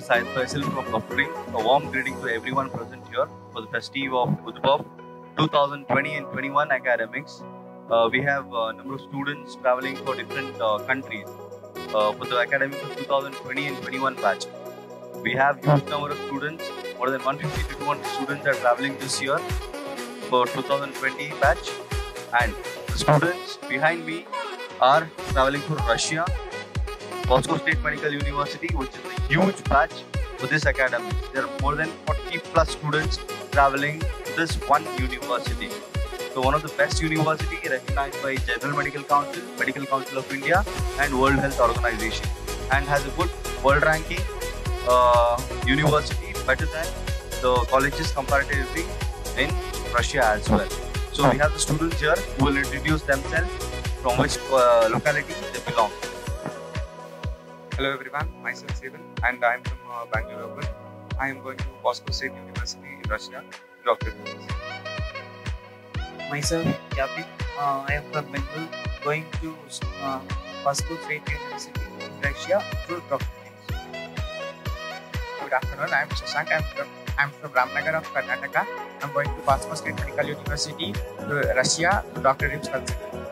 Syed Faisal from Buffering. A warm greeting to everyone present here for the festive of Udbov 2020 and 21 academics. We have a number of students traveling for different countries for the academics of 2020 and 21 batch. We have huge number of students, more than 150 to 200 students are traveling this year for 2020 batch, and the students behind me are traveling for Russia, Moscow State Medical University, which is a huge batch for this academic. There are more than 40 plus students traveling to this one university. So one of the best university recognized by General Medical Council of India and World Health Organization, and has a good world ranking university, better than the colleges comparatively in Russia as well. So we have the students here who will introduce themselves, from which locality they belong. Hello everyone, myself Steven and I am from Bangalore Urban. I am going to Moscow State University in Russia, Dr. Myself Yapi, I am from Bengal, going to Moscow State University in Russia through Dr. Good afternoon, I am Shashank. I am from Ramnagar of Karnataka. I am going to Moscow State Medical University to Russia to Dr. Rims Consulting.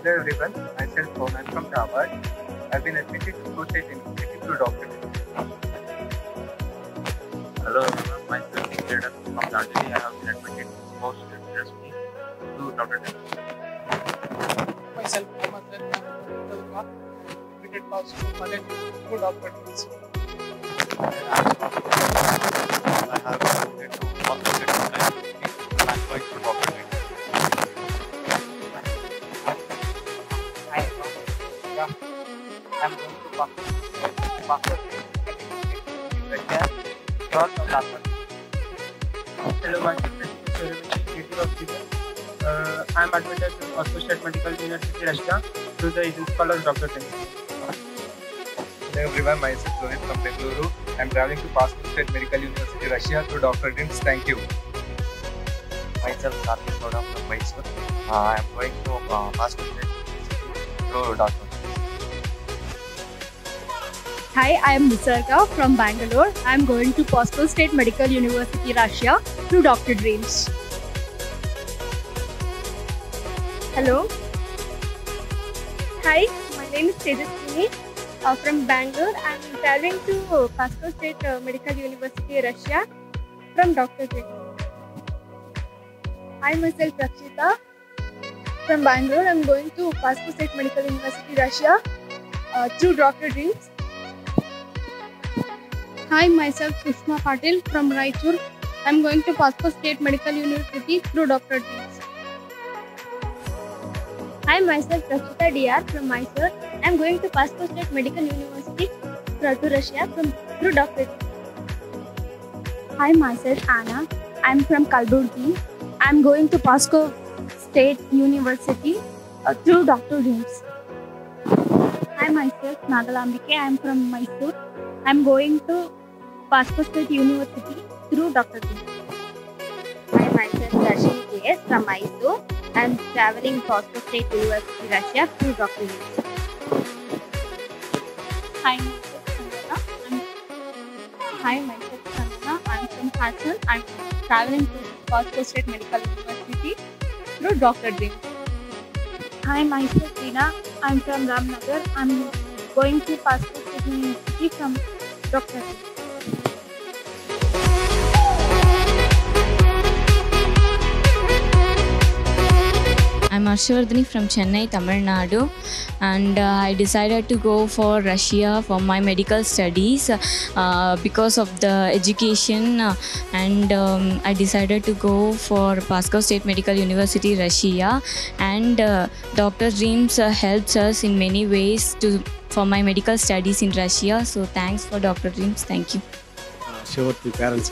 Hello everyone, myself Mohan from Harvard. I have been admitted to Moscow State University to Dr. Hello everyone, myself Nikhil from Darjeeling. I have been admitted to Moscow State University to Dr. Myself Mohammed admitted to Dr. I have been to Moscow State University and I am going to Dr. I am going to Moscow State Hello, myself is I am admitted to Moscow State Medical University, Russia through the agency called Dr. Hello everyone, myself Rohit from Bengaluru. I am traveling to Moscow State Medical University, Russia through Dr. Rims. Thank you. Myself Karthik Soda from Mysore. I am going to Moscow State University through Dr. Hi, I am Nisarga from Bangalore. I am going to Moscow State Medical University, Russia through Dr. Dreams. Hello. Hi, my name is Tejaswini from Bangalore. I am traveling to Moscow State Medical University, Russia from Dr. Dreams. Hi, myself Rakshita from Bangalore. I am going to Moscow State Medical University, Russia through Dr. Dreams. Hi, myself Sushma Patil from Raichur. I am going to Moscow State Medical University through Dr. Dreams. Hi, myself Rakshita DR from Mysore. I am going to Moscow State Medical University to Russia through Dr. Dreams. Hi, myself Anna. I am from Kalburgi. I am going to Moscow State University through Dr. Dreams. Hi, myself Nagalambike. I am from Mysore. I am going to Moscow State University through Dr. Dreams. Hi, myself Darshini KS from Mysore. I am traveling Moscow State University, Russia through Dr. Dreams. Hi, myself Sandana. Hi, myself Sandana. I am from Hassan. I am traveling to Moscow State Medical University through Dr. Dreams. Hi, myself Reena. I am from Ramnagar. I am going to Moscow State University from Dr. Dreams. I'm Arshvardhani from Chennai, Tamil Nadu, and I decided to go for Russia for my medical studies because of the education, and I decided to go for Moscow State Medical University, Russia, and Dr. Dreams helps us in many ways for my medical studies in Russia. So thanks for Dr. Dreams. Thank you. Shivarthi parents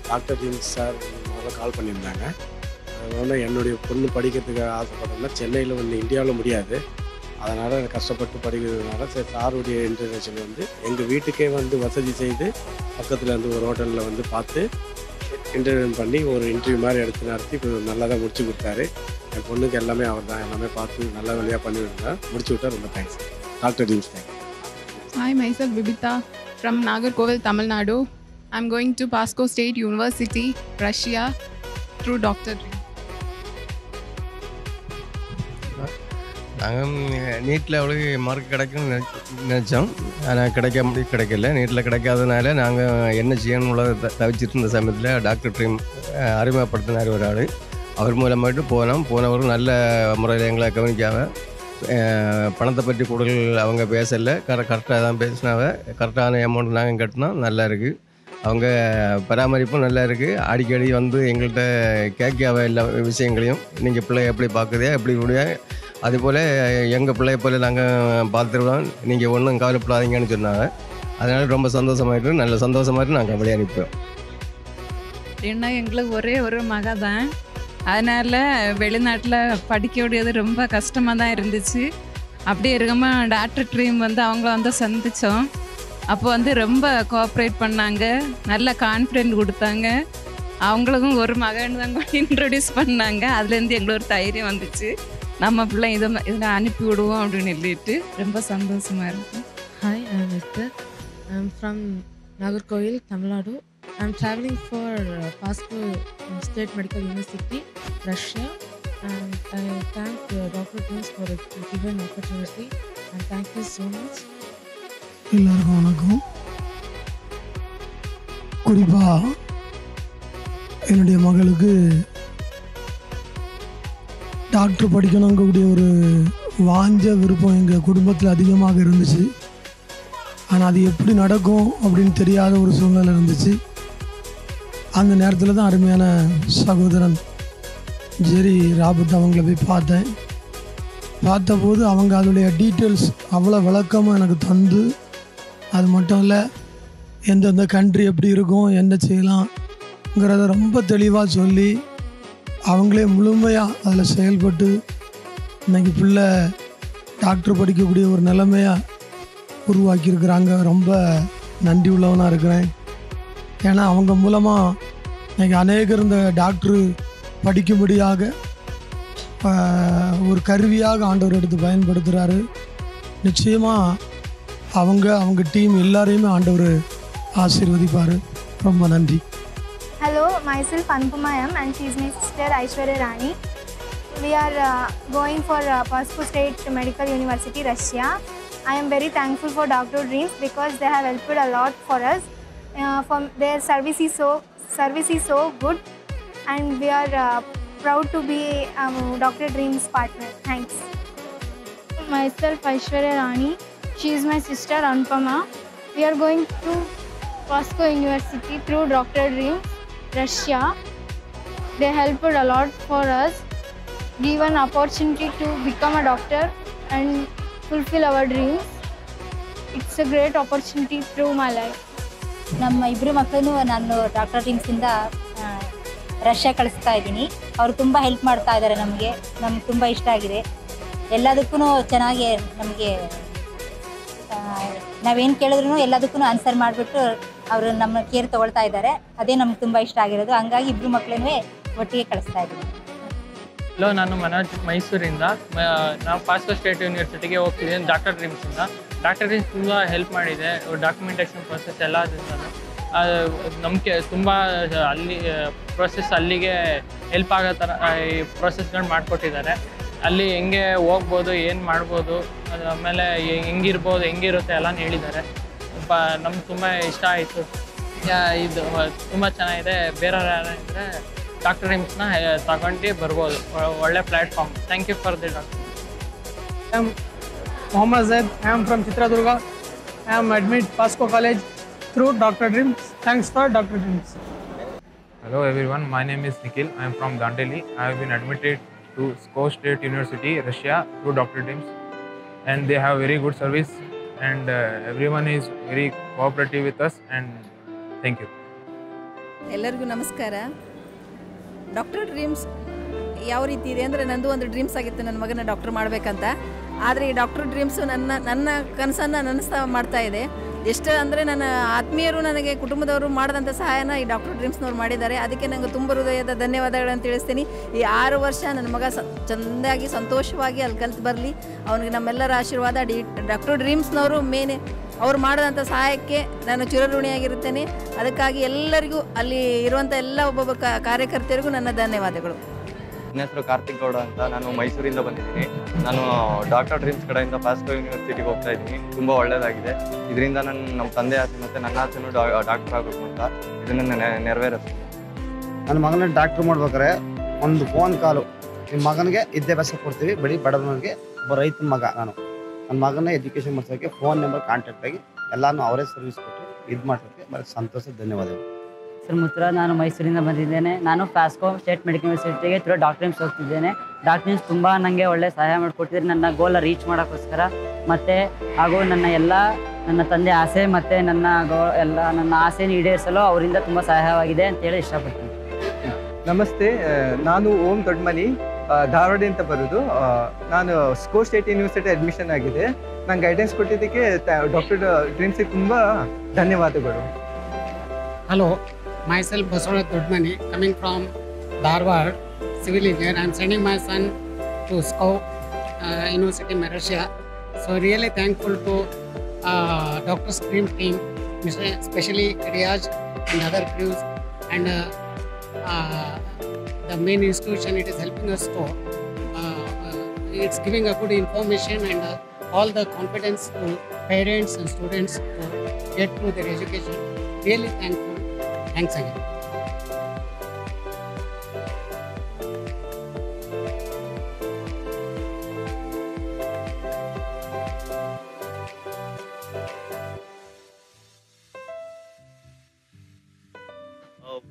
Dr. Dreams sir call பண்ணிருந்தாங்க. அதனால என்னுடைய பொண்ணு படிக்கிறதுக்கு ஆசைப்பட்டேன்னா சென்னையில் வந்து இந்தியாவில் முடியாது, அதனால் கஷ்டப்பட்டு படிக்கிறதுனால சரி சாருடைய இன்டர்நேஷன் வந்து எங்கள் வீட்டுக்கே வந்து வசதி செய்து பக்கத்தில் வந்து ஒரு ஹோட்டலில் வந்து பார்த்து இன்டர்வியூ பண்ணி ஒரு இன்டர்வியூ மாதிரி எடுத்து நடத்தி இப்போ நல்லா தான் முடிச்சு கொடுத்தாரு. என் பொண்ணுக்கு எல்லாமே அவர் தான் எல்லாமே பார்த்து நல்ல வழியாக பண்ணி விட்டார், முடிச்சு விட்டார். ரொம்ப thanks doctor dreams. Thanks. Hi, myself Bibita from Nagarkoil, Tamil Nadu. I'm going to Pasco State University, Russia, through Dr. Dream. நாங்கள் நீட்டில் அவ்வளோ மார்க் கிடைக்கும்னு நினச்சோம். ஆனால் கிடைக்கல. நீட்டில் கிடைக்காதனால நாங்கள் என்ன செய்யணும் உள்ளதை தவிச்சிட்டு இருந்த சமயத்தில் டாக்டர் ட்ரீம் அறிமுகப்படுத்தினார் ஒரு ஆள். அவர் மூலமாட்டு போனவரும் நல்ல முறையில் எங்களை கவனிக்காமல் பணத்தை பற்றி கூடுதல் அவங்க பேசலை. கரெக்டாக தான் பேசினாவ. கரெக்டான அமௌண்ட் நாங்கள் கட்டினோம். நல்லா இருக்குது. அவங்க பராமரிப்பும் நல்லா இருக்குது. அடிக்கடி வந்து எங்கள்கிட்ட கேட்காவ எல்லா விஷயங்களையும் நீங்கள் பிள்ளைய எப்படி பார்க்குதே எப்படி முடியா அதுபோல் எங்கள் பிள்ளைய போல் நாங்கள் பார்த்துருவோம், நீங்கள் ஒன்றும் கவலைப்படாதீங்கன்னு சொன்னாங்க. அதனால் ரொம்ப சந்தோஷமாயிட்டு நல்ல சந்தோஷமாயிட்டு நாங்கள் அப்படியே அனுப்பிவோம். ஏன்னா எங்களுக்கு ஒரே ஒரு மக தான். அதனால் வெளிநாட்டில் படிக்கக்கூடியது ரொம்ப கஷ்டமாக தான் இருந்துச்சு. அப்படியே இருக்கும்போது டாக்டர் ட்ரீம் வந்து அவங்கள வந்து சந்தித்தோம். அப்போ வந்து ரொம்ப கோஆப்ரேட் பண்ணாங்க, நல்ல கான்ஃபிடென்ட் கொடுத்தாங்க. அவங்களுக்கும் ஒரு மகன் தான் இன்ட்ரடியூஸ் பண்ணாங்க. அதுலேருந்து எங்களுக்கு ஒரு தைரியம் வந்துச்சு, நம்ம பிள்ளை இதில் அனுப்பி விடுவோம் அப்படின்னு சொல்லிட்டு ரொம்ப சந்தோஷமாக இருக்கும். Hi, I am Esther. I am from Nagarkoil, Tamil Nadu. I am traveling for Pasco State Medical University, Russia. And I thank Dr. Dreams for the given opportunity. And thank you so much. எல்லாருக்கும் வணக்கம். குறிப்பாக என்னுடைய மகளுக்கு doctor படிக்கணுங்கக்கூடிய ஒரு வாஞ்ச விருப்பம் எங்கள் குடும்பத்தில் அதிகமாக இருந்துச்சு. ஆனால் அது எப்படி நடக்கும் அப்படின்னு தெரியாத ஒரு சூழ்நிலை இருந்துச்சு. அந்த நேரத்தில் தான் அருமையான சகோதரன் ஜெரி ராபர்ட் அவங்கள போய் பார்த்தபோது அவங்க அதோடைய டீட்டெயில்ஸ் அவ்வளோ விளக்கமாக எனக்கு தந்து, அது மட்டும் இல்லை எந்தெந்த கண்ட்ரி எப்படி இருக்கும் என்ன செய்யலாம்ங்கிறத ரொம்ப தெளிவாக சொல்லி அவங்களே முழுமையாக அதில் செயல்பட்டு இன்றைக்கி பிள்ளை டாக்டர் படிக்கக்கூடிய ஒரு நிலைமையாக உருவாக்கியிருக்கிறாங்க. ரொம்ப நன்றி உள்ளவனாக இருக்கிறேன். ஏன்னா அவங்க மூலமாக இன்றைக்கி அநேகர் இந்த டாக்டரு படிக்கும்படியாக ஒரு கருவியாக ஆண்டவர் எடுத்து பயன்படுத்துகிறாரு. நிச்சயமாக அவங்க டீம் எல்லாரையுமே ஆண்டவர் ஆசீர்வதிப்பார். ரொம்ப நன்றி. Hello, myself Anupama M and she is my sister Aishwarya Rani. We are going for Pasco State Medical University, Russia. I am very thankful for Dr. Dreams because they have helped a lot for us. Their service is so good, and we are proud to be Dr. Dreams partner. Thanks. Myself Aishwarya Rani. She is my sister Anupama. We are going to Pasco University through Dr. Dreams, Russia. They helped a lot for us, give an opportunity to become a doctor and fulfill our dreams. It's a great opportunity through my life. ನಮ್ಮ ಇಬ್ಬರು ಮಕ್ಕಳನ್ನು ನಾನು doctor ಡ್ರೀಮ್ಸಿಂದ Russia ಕಳಿಸ್ತಾ ಇದ್ದೀನಿ. ಅವರು ತುಂಬ help ಮಾಡ್ತಾ ಇದ್ದಾರೆ. ನಮಗೆ ತುಂಬ ಇಷ್ಟ ಆಗಿದೆ. ಎಲ್ಲದಕ್ಕೂ ಚೆನ್ನಾಗಿ ನಮಗೆ ನಾವೇನು ಕೇಳಿದ್ರು ಎಲ್ಲದಕ್ಕೂ ಆನ್ಸರ್ ಮಾಡಿಬಿಟ್ಟು ಅವರು ನಮ್ಮ ಕೇರ್ ತೊಗೊಳ್ತಾ ಇದ್ದಾರೆ. ಅದೇ ನಮ್ಗೆ ತುಂಬ ಇಷ್ಟ ಆಗಿರೋದು. ಹಂಗಾಗಿ ಇಬ್ಬರು ಮಕ್ಕಳನ್ನೇ ಒಟ್ಟಿಗೆ ಕಳಿಸ್ತಾ ಇದ್ದೀನಿ. ಹಲೋ, ನಾನು ಮನೋಜ್ ಮೈಸೂರಿಂದ. ನಾವು ಪಾಸ್ಕೋ ಸ್ಟೇಟ್ ಯೂನಿವರ್ಸಿಟಿಗೆ ಹೋಗ್ತಿದ್ದೀನಿ ಡಾಕ್ಟರ್ ಡ್ರೀಮ್ಸಿಂದ. ಡಾಕ್ಟರ್ ಡ್ರೀಮ್ಸ್ ತುಂಬ ಹೆಲ್ಪ್ ಮಾಡಿದೆ. ಡಾಕ್ಯುಮೆಂಟೇಷನ್ ಪ್ರೊಸೆಸ್ ಎಲ್ಲದರಿಂದ ನಮಗೆ ತುಂಬ ಅಲ್ಲಿಗೆ ಹೆಲ್ಪ್ ಆಗೋ ಥರ ಈ ಪ್ರೊಸೆಸ್ಗಳು ಮಾಡಿಕೊಟ್ಟಿದ್ದಾರೆ. ಅಲ್ಲಿ ಹೆಂಗೆ ಹೋಗ್ಬೋದು, ಏನು ಮಾಡ್ಬೋದು, ಆಮೇಲೆ ಹೆಂಗಿರುತ್ತೆ ಎಲ್ಲ ಹೇಳಿದ್ದಾರೆ. ನಮ್ಗೆ ತುಂಬ ಇಷ್ಟ ಆಯಿತು. ಇದು ತುಂಬ ಚೆನ್ನಾಗಿದೆ. ಬೇರೆಯವ್ರು ಯಾರಿದ್ರೆ ಡಾಕ್ಟರ್ ಡ್ರೀಮ್ಸ್ನ ತಗೊಂಡು ಬರ್ಬೋದು. ಒಳ್ಳೆ platform. Thank you for the doctor. I am Mohammad Zaid. I am from Chitradurga. I am admitted Pasco College through Dr. Dreams. Thanks for Dr. Dreams. Hello everyone, my name is Nikhil. I am from Dandeli. I have been admitted to Pasco State University, Russia through Dr. Dreams, and they have very good service, and everyone is very cooperative with us, and thank you. ಎಲ್ಲರಿಗೂ ನಮಸ್ಕಾರ. Doctor dreams ಯಾವ ರೀತಿ ಇದೆ ಅಂದರೆ, ನಂದು ಒಂದು dreams ಆಗಿತ್ತು ನನ್ನ ಮಗನ ಡಾಕ್ಟರ್ ಮಾಡಬೇಕಂತ. ಆದರೆ ಈ ಡಾಕ್ಟರ್ ಡ್ರೀಮ್ಸು ನನ್ನ ಕನಸನ್ನು ನನಸ್ತಾ ಮಾಡ್ತಾ ಇದೆ. ಎಷ್ಟು ಅಂದರೆ ನನ್ನ ಆತ್ಮೀಯರು, ನನಗೆ ಕುಟುಂಬದವರು ಮಾಡಿದಂಥ ಸಹಾಯನ ಈ ಡಾಕ್ಟರ್ ಡ್ರೀಮ್ಸ್ನವ್ರು ಮಾಡಿದ್ದಾರೆ. ಅದಕ್ಕೆ ನನಗೆ ತುಂಬ ಹೃದಯದ ಧನ್ಯವಾದಗಳನ್ನು ತಿಳಿಸ್ತೀನಿ. ಈ 6 ವರ್ಷ ನನ್ನ ಮಗ ಚೆಂದಾಗಿ ಸಂತೋಷವಾಗಿ ಅಲ್ಲಿ ಕಲಿತು ಬರಲಿ. ಅವನಿಗೆ ನಮ್ಮೆಲ್ಲರ ಆಶೀರ್ವಾದ. ಡಾಕ್ಟರ್ ಡ್ರೀಮ್ಸ್ನವರು ಅವ್ರು ಮಾಡಿದಂಥ ಸಹಾಯಕ್ಕೆ ನಾನು ಚಿರಋಣಿಯಾಗಿರುತ್ತೇನೆ. ಅದಕ್ಕಾಗಿ ಎಲ್ಲರಿಗೂ ಅಲ್ಲಿ ಇರುವಂಥ ಎಲ್ಲ ಒಬ್ಬೊಬ್ಬ ಕಾರ್ಯಕರ್ತರಿಗೂ ನನ್ನ ಧನ್ಯವಾದಗಳು. ನನ್ನ ಹೆಸರು ಕಾರ್ತಿಕ್ ಗೌಡ ಅಂತ. ನಾನು ಮೈಸೂರಿಂದ ಬಂದಿದ್ದೀನಿ. ನಾನು ಡಾಕ್ಟರ್ ಡ್ರೀಮ್ಸ್ ಕಡೆಯಿಂದ ಪಾಸ್ಕೋ ಯೂನಿವರ್ಸಿಟಿಗೆ ಹೋಗ್ತಾ ಇದ್ದೀನಿ. ತುಂಬ ಒಳ್ಳೆಯದಾಗಿದೆ. ಇದರಿಂದ ನಮ್ಮ ತಂದೆ ಆಸೆ ಮತ್ತು ನನ್ನ ಆಸೆನೂ ಡಾಕ್ಟರ್ ಆಗಬೇಕು ಅಂತ ಇದನ್ನು ನೆರವೇರಿಸ್ತೀನಿ. ನನ್ನ ಮಗನ ಡಾಕ್ಟ್ರ್ ಮಾಡ್ಬೇಕಾದ್ರೆ ಒಂದು ಫೋನ್ ಕಾಲು, ನಿಮ್ಮ ಮಗನಿಗೆ ವಿದ್ಯಾಭ್ಯಾಸ ಕೊಡ್ತೀವಿ, ಬರೀ ಬಡವನಿಗೆ ಒಬ್ಬ ರೈತನ ಮಗ ನಾನು, ನನ್ನ ಮಗನ ಎಜುಕೇಷನ್ ಮಾಡಿಸೋಕ್ಕೆ ಫೋನ್ ನಂಬರ್ ಕಾಂಟ್ಯಾಕ್ಟ್ ಆಗಿ ಎಲ್ಲನೂ ಅವರೇ ಸರ್ವಿಸ್ ಕೊಟ್ಟು ಇದು ಮಾಡೋಕ್ಕೆ ಭಾಳ ಸಂತೋಷ. ಧನ್ಯವಾದಗಳು. ಸರ್ ಮುತ್ರ, ನಾನು ಮೈಸೂರಿಂದ ಬಂದಿದ್ದೇನೆ. ನಾನು ಪಾಸ್ಕೋ ಸ್ಟೇಟ್ ಮೆಡಿಕಲ್ ಯೂನಿವರ್ಸಿಟಿಗೆ ಥ್ರೂ ಡಾಕ್ಟರ್ ಡ್ರೀಮ್ಸ್ ಹೋಗ್ತಿದ್ದೇನೆ. ಡಾಕ್ಟರ್ ಡ್ರೀಮ್ಸ್ ತುಂಬ ನನಗೆ ಒಳ್ಳೆ ಸಹಾಯ ಮಾಡಿಕೊಟ್ಟಿದ್ದಾರೆ ನನ್ನ ಗೋಲ್ ರೀಚ್ ಮಾಡೋಕ್ಕೋಸ್ಕರ. ಮತ್ತು ಹಾಗೂ ನನ್ನ ತಂದೆ ಆಸೆ ಮತ್ತು ನನ್ನ ಆಸೆನ ಈಡೇರಿಸಲು ಅವರಿಂದ ತುಂಬ ಸಹಾಯವಾಗಿದೆ ಅಂತೇಳಿ ಇಷ್ಟಪಡ್ತೀನಿ. ನಮಸ್ತೆ, ನಾನು ಓಂ ದೊಡ್ಡಮನಿ, ಧಾರವಾಡದಿಂದ ಬರೋದು. ನಾನು ಸ್ಕೋ ಸ್ಟೇಟ್ ಯೂನಿವರ್ಸಿಟಿ ಅಡ್ಮಿಷನ್ ಆಗಿದೆ. ನಂಗೆ ಗೈಡೆನ್ಸ್ ಕೊಟ್ಟಿದ್ದಕ್ಕೆ ಡಾಕ್ಟರ್ ಡ್ರೀಮ್ಸಿಗೆ ತುಂಬ ಧನ್ಯವಾದಗಳು. Hello, myself Baswara Dodmani, coming from Dharwad, civil engineer. I am sending my son to SCO University in Russia. So really thankful to Dr. Dream team, especially Riyaj and other crews, and the main institution. It is helping us to. It's giving a good information and all the confidence to parents and students to get through their education. Really thankful. Thanks again.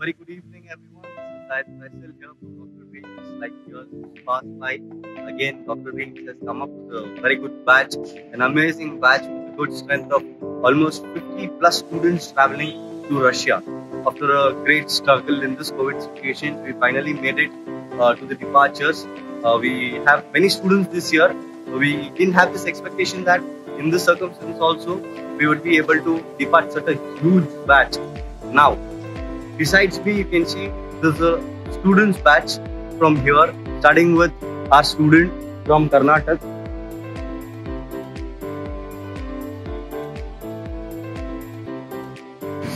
Very good evening, everyone. This is myself here from Dr. Dreams. Like yours passed by, again, Dr. Dreams has come up with a very good batch, an amazing batch with a good strength of almost 50 plus students traveling to Russia. After a great struggle in this COVID situation, we finally made it to the departures. We have many students this year. We didn't have this expectation that in this circumstance also we would be able to depart such a huge batch. Now, besides me, you can see there's a students batch from here, starting with our student from Karnataka.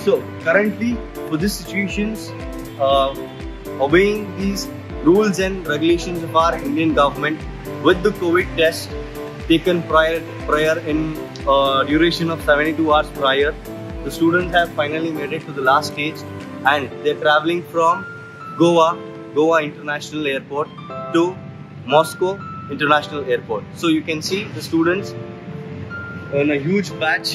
So currently, for these situations, obeying these rules and regulations of our Indian government with the COVID test taken prior in duration of 72 hours prior, the students have finally made it to the last stage, and they're traveling from Goa International Airport to Moscow International Airport. So you can see the students in a huge batch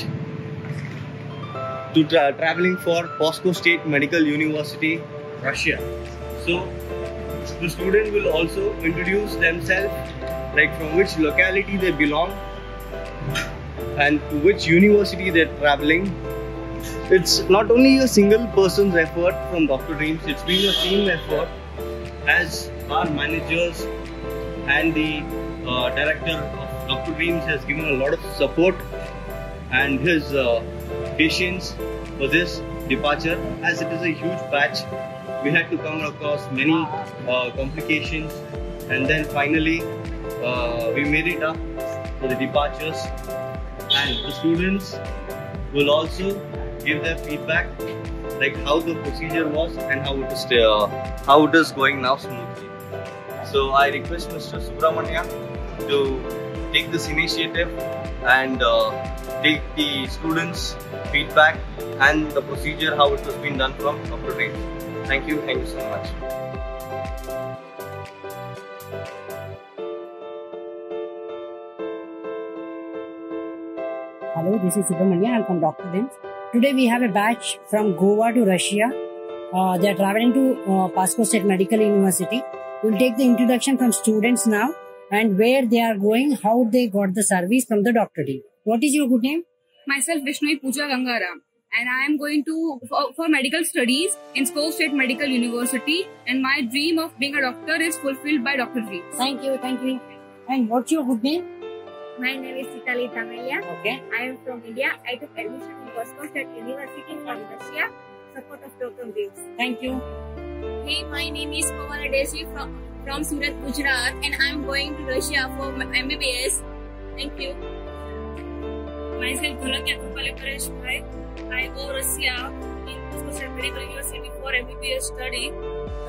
to traveling for Pasko State Medical University, Russia. So the student will also introduce themselves, like from which locality they belong and to which university they're traveling. It's not only a single person's effort from Dr. Dreams, it's been a team effort, as our managers and the director of Dr. Dreams has given a lot of support and his patience for this departure. As it is a huge batch, we had to come across many complications, and then finally we made it up for the departures, and the students will also give their feedback, like how the procedure was and how it is going now smoothly. So I request Mr. Subramania to take this initiative and take the students' feedback and the procedure how it has been done from Dr. Dreams. Thank you so much. Hello, this is Subramania. I'm from Dr. Dreams. Today we have a batch from Goa to Russia. They are traveling to Pasko State Medical University. We'll take the introduction from students now and where they are going, how they got the service from the doctor team. What is your good name? Myself Vishnu Pooja Gangaram, and I am going to for medical studies in Skov State Medical University, and my dream of being a doctor is fulfilled by Dr. Dreams. Thank you. And what's your good name? My name is Sitali Tamalia. Okay. I am from India. I took admission in Pasko State University from Russia. Support of Dr. Dreams. Thank you. Hey, my name is Pavana Desi from Surat, Gujarat, and I am going to Russia for MBBS. Thank you. Myself, Dholak Yakupale Paresh Bhai. I go Russia in Moscow State Medical University for MBBS study,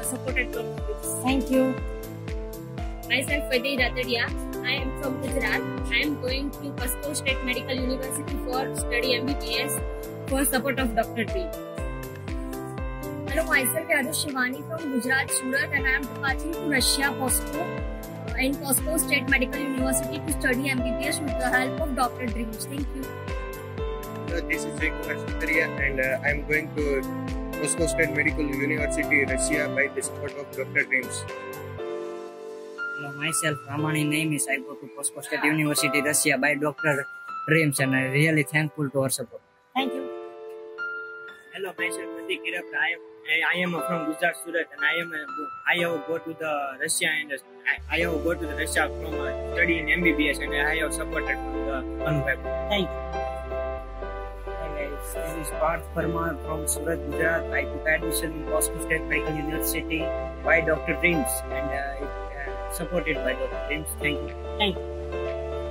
supported Dr. Thank you. Myself, Fadi Ratadia. I am from Gujarat. I am going to Moscow State Medical University for study MBBS for support of Dr. Dream. Hello, myself Yadu Shivani from Gujarat, Surat, and I am departing to Russia, Moscow, in Moscow State Medical University to study MBBS with the help of Dr. Dreams. Thank you. This is Jay Kumar Sutaria, and I am going to Moscow State Medical University, Russia, by the support of Dr. Dreams. Hello, myself Ramani name is. I go to Moscow State University, Russia, by Dr. Dreams, and I am really thankful to our support. Thank you. Hello, myself Pratik Kirap. I am from Gujarat, Surat, and I have go to the Russia, and I have go to the Russia from study in MBBS, and I have supported from the Anubhav. Thank you. Hi guys, this is Parth Parmar from Surat, Gujarat. I took admission in Moscow State Medical University by Dr. Dreams, and supported by Dr. Dreams. Thank you. Thank you.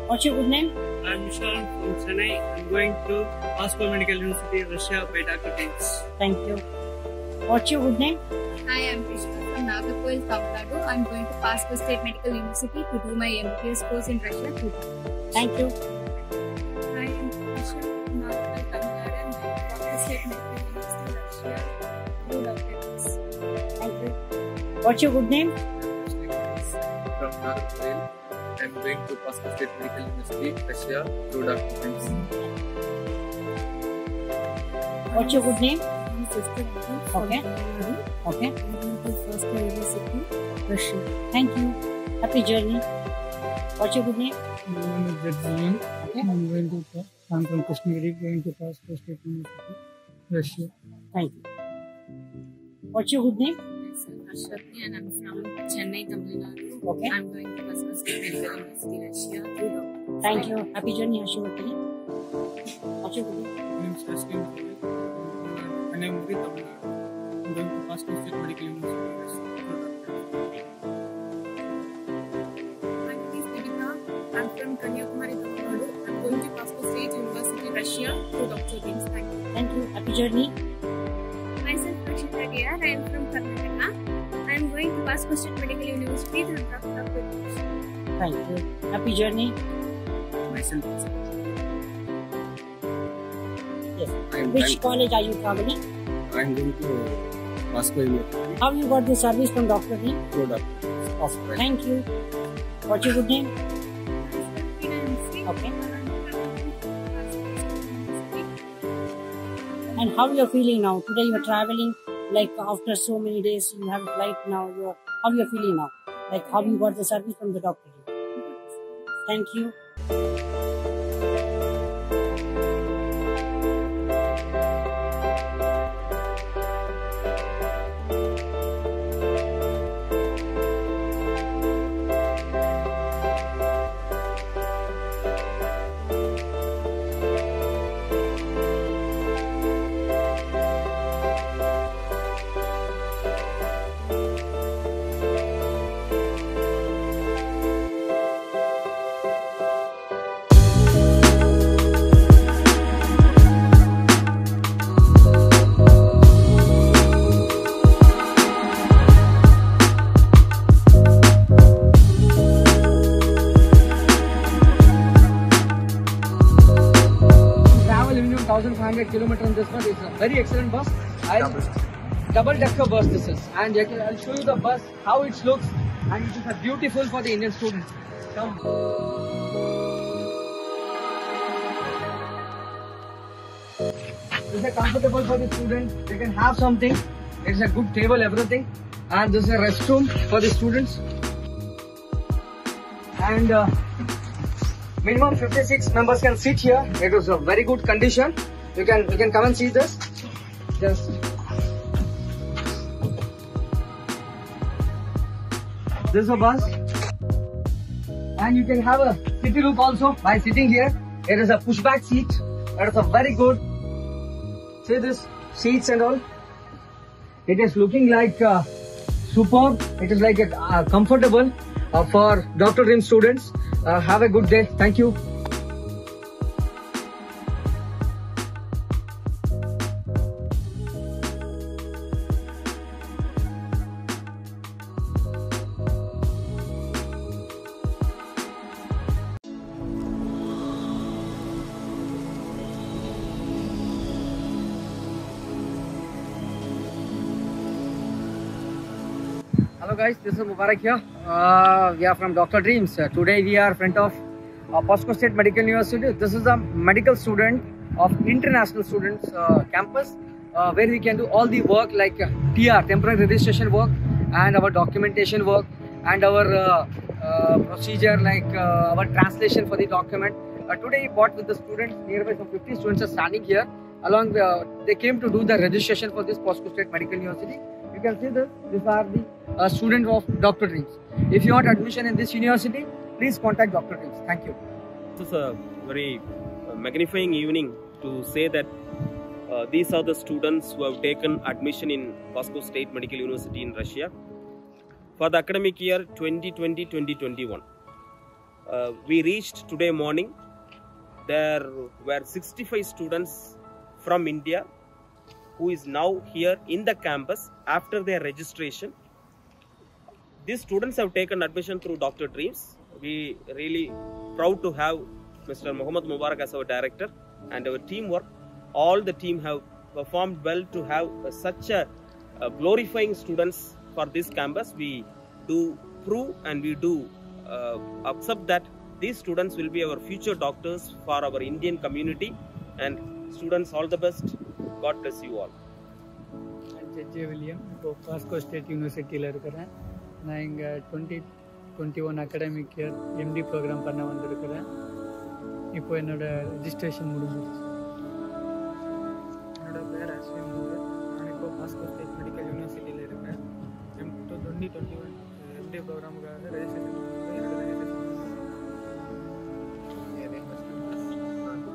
What's your good name? I'm Vishal from Chennai. I'm going to Moscow Medical University, Russia, by Dr. Dreams. Thank you. What's your good name? Hi, I'm Krishna from Nagarkoil, Tamil Nadu. I'm going to Moscow State Medical University to do my MBBS course in Russia. Thank you. Hi, I'm Krishna from Nagarkoil, Tamil Nadu. I'm going to Moscow State Medical University, Russia, to do Dr. Dreams. Thank you. What's your good name? From Nagarkoil. I'm going to Moscow State Medical University, Russia, to Dr. Dreams. What's your good name? Okay. Okay. Moscow University, Russia. Thank you. Happy journey. What's your good name? My name is Jadjian. I'm from Kashmiri, going to Moscow State University, Russia. Thank you. What's your good name? Myself Ashwati, and I'm from Chennai, Tamil Nadu. Okay. I'm going to Moscow State Medical University, Russia. Thank you. Happy journey, Ashwati. What's your good name? My name is Ashwin, and I'm with Tamil Nadu. I'm going to Moscow State Medical University, Russia. My name is Deepika. I'm from Kanyakumari, Tamil Nadu. I'm going to Moscow State University, Russia, to Dr. Dreams. Thank you. Thank you. Happy journey. Myself, Prakshita Diyar. I am from Karnataka. I am going to Moscow State Medical University to do Dr. Dreams. Thank you. Happy journey. Myself. Yes. Which college are you traveling? I'm going to Moscow University. How you got the service from Dr. Dream? Through Dr. Okay. Thank you. What's your good name? Okay. And how you are feeling now? Today you are traveling, like after so many days you have a flight now. How you are feeling now? Like how you got the service from the doctor? Thank you. Travel minimum 1,500 kilometers on this one. It's a very excellent bus. Double-decker bus this is, and I'll show you the bus how it looks, and it is beautiful for the Indian students. Come. This is comfortable for the students. They can have something. It's a good table, everything, and this is a restroom for the students. And minimum 56 members can sit here. It was a very good condition. You can come and see this. Just this is a bus, and you can have a city look also by sitting here. It is a pushback seat. That is a very good. See this seats and all. It is looking like superb. It is like comfortable for Dr. Dream students. Have a good day. Thank you. guys, this is Mubarak here. We are from Dr. Dreams. Today we are in front of Pasco State Medical University. This is a medical student of international students campus where we can do all the work like TR, temporary registration work, and our documentation work, and our procedure like our translation for the document. Today what with the students, nearby some 50 students are standing here. Along they came to do the registration for this Pasco State Medical University. You can see this. These are the students of Dr. Dreams. If you want admission in this university, please contact Dr. Dreams. Thank you. This is a very magnifying evening to say that these are the students who have taken admission in Pasco State Medical University in Russia for the academic year 2020-2021. We reached today morning. There were 65 students from India who is now here in the campus after their registration. These students have taken admission through Dr. Dreams. We really proud to have Mr. Mohammad Mubarak as our director and our teamwork. All the team have performed well to have such a glorifying students for this campus. We do prove and we do accept that these students will be our future doctors for our Indian community. And students, all the best. God bless you all. J William இப்போ Bosco state யூனிவர்சிட்டியில் இருக்கிறேன். நான் இங்கே 2021 academic year empty program பண்ண வந்திருக்கிறேன். இப்போ என்னோட registration முடிஞ்சிருச்சு. என்னோட பேர் அஸ்வின் மூர். நான் இப்போ பாஸ்கோ ஸ்டேட் மெடிக்கல் யூனிவர்சிட்டியில் இருக்கேன். 2021 எம்டி ப்ரோக்ராமுக்காக ரெஜிஸ்ட்ரேஷன் என்னோட ரெஜிஸ்ட்ரேஷன்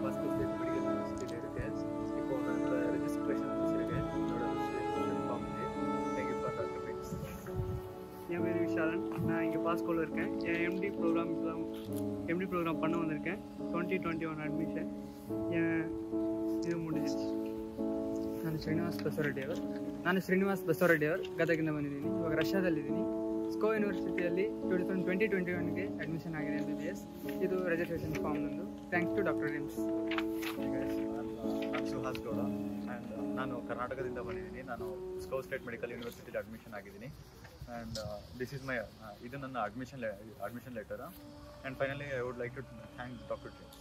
பாஸ்கோ ஸ்டேட் மெடிக்கல் யூனிவர்சிட்டியில் இருக்கேன். இப்போ நான் என்னோட ரெஜிஸ்ட்ரேஷன் முடிச்சிருக்கேன். என்னோட தேங்க்யூ ஃபார் டாக்டர் ட்ரீம்ஸ். என் பேர் விஷாலன். நான் இங்கே பாஸ்கோவில் இருக்கேன். என் எம்டி ப்ரோக்ராம் பண்ண வந்திருக்கேன். 2021 ಅಡ್ಮಿಷನ್ ಇದು ಮುಗಿದಿತ್ತು. ನಾನು ಶ್ರೀನಿವಾಸ್ ಬಸವರೆಡ್ಡಿ ಅವರು ಗದಗಿಂದ ಬಂದಿದ್ದೀನಿ. ಇವಾಗ ರಷ್ಯಾದಲ್ಲಿದ್ದೀನಿ. ಸ್ಕೋ ಯೂನಿವರ್ಸಿಟಿಯಲ್ಲಿ 2021ಗೆ ಅಡ್ಮಿಷನ್ ಆಗಿದೆ MBBS. ಇದು ರಿಜಿಸ್ಟ್ರೇಷನ್ ಫಾರ್ಮ್ ನಂದು. Thanks to doctor dreams. ನಾನು ಸುಹಾಸ್ ಗೌಡ ಆ್ಯಂಡ್ ನಾನು ಕರ್ನಾಟಕದಿಂದ ಬಂದಿದ್ದೀನಿ. ನಾನು ಸ್ಕೋ ಸ್ಟೇಟ್ ಮೆಡಿಕಲ್ ಯೂನಿವರ್ಸಿಟಿಲಿ ಅಡ್ಮಿಷನ್ ಆಗಿದ್ದೀನಿ. ಆ್ಯಂಡ್ ದಿಸ್ ಈಸ್ ಮೈ ಇದು ನನ್ನ admission letter. And finally I would like to thank Doctor Dreams.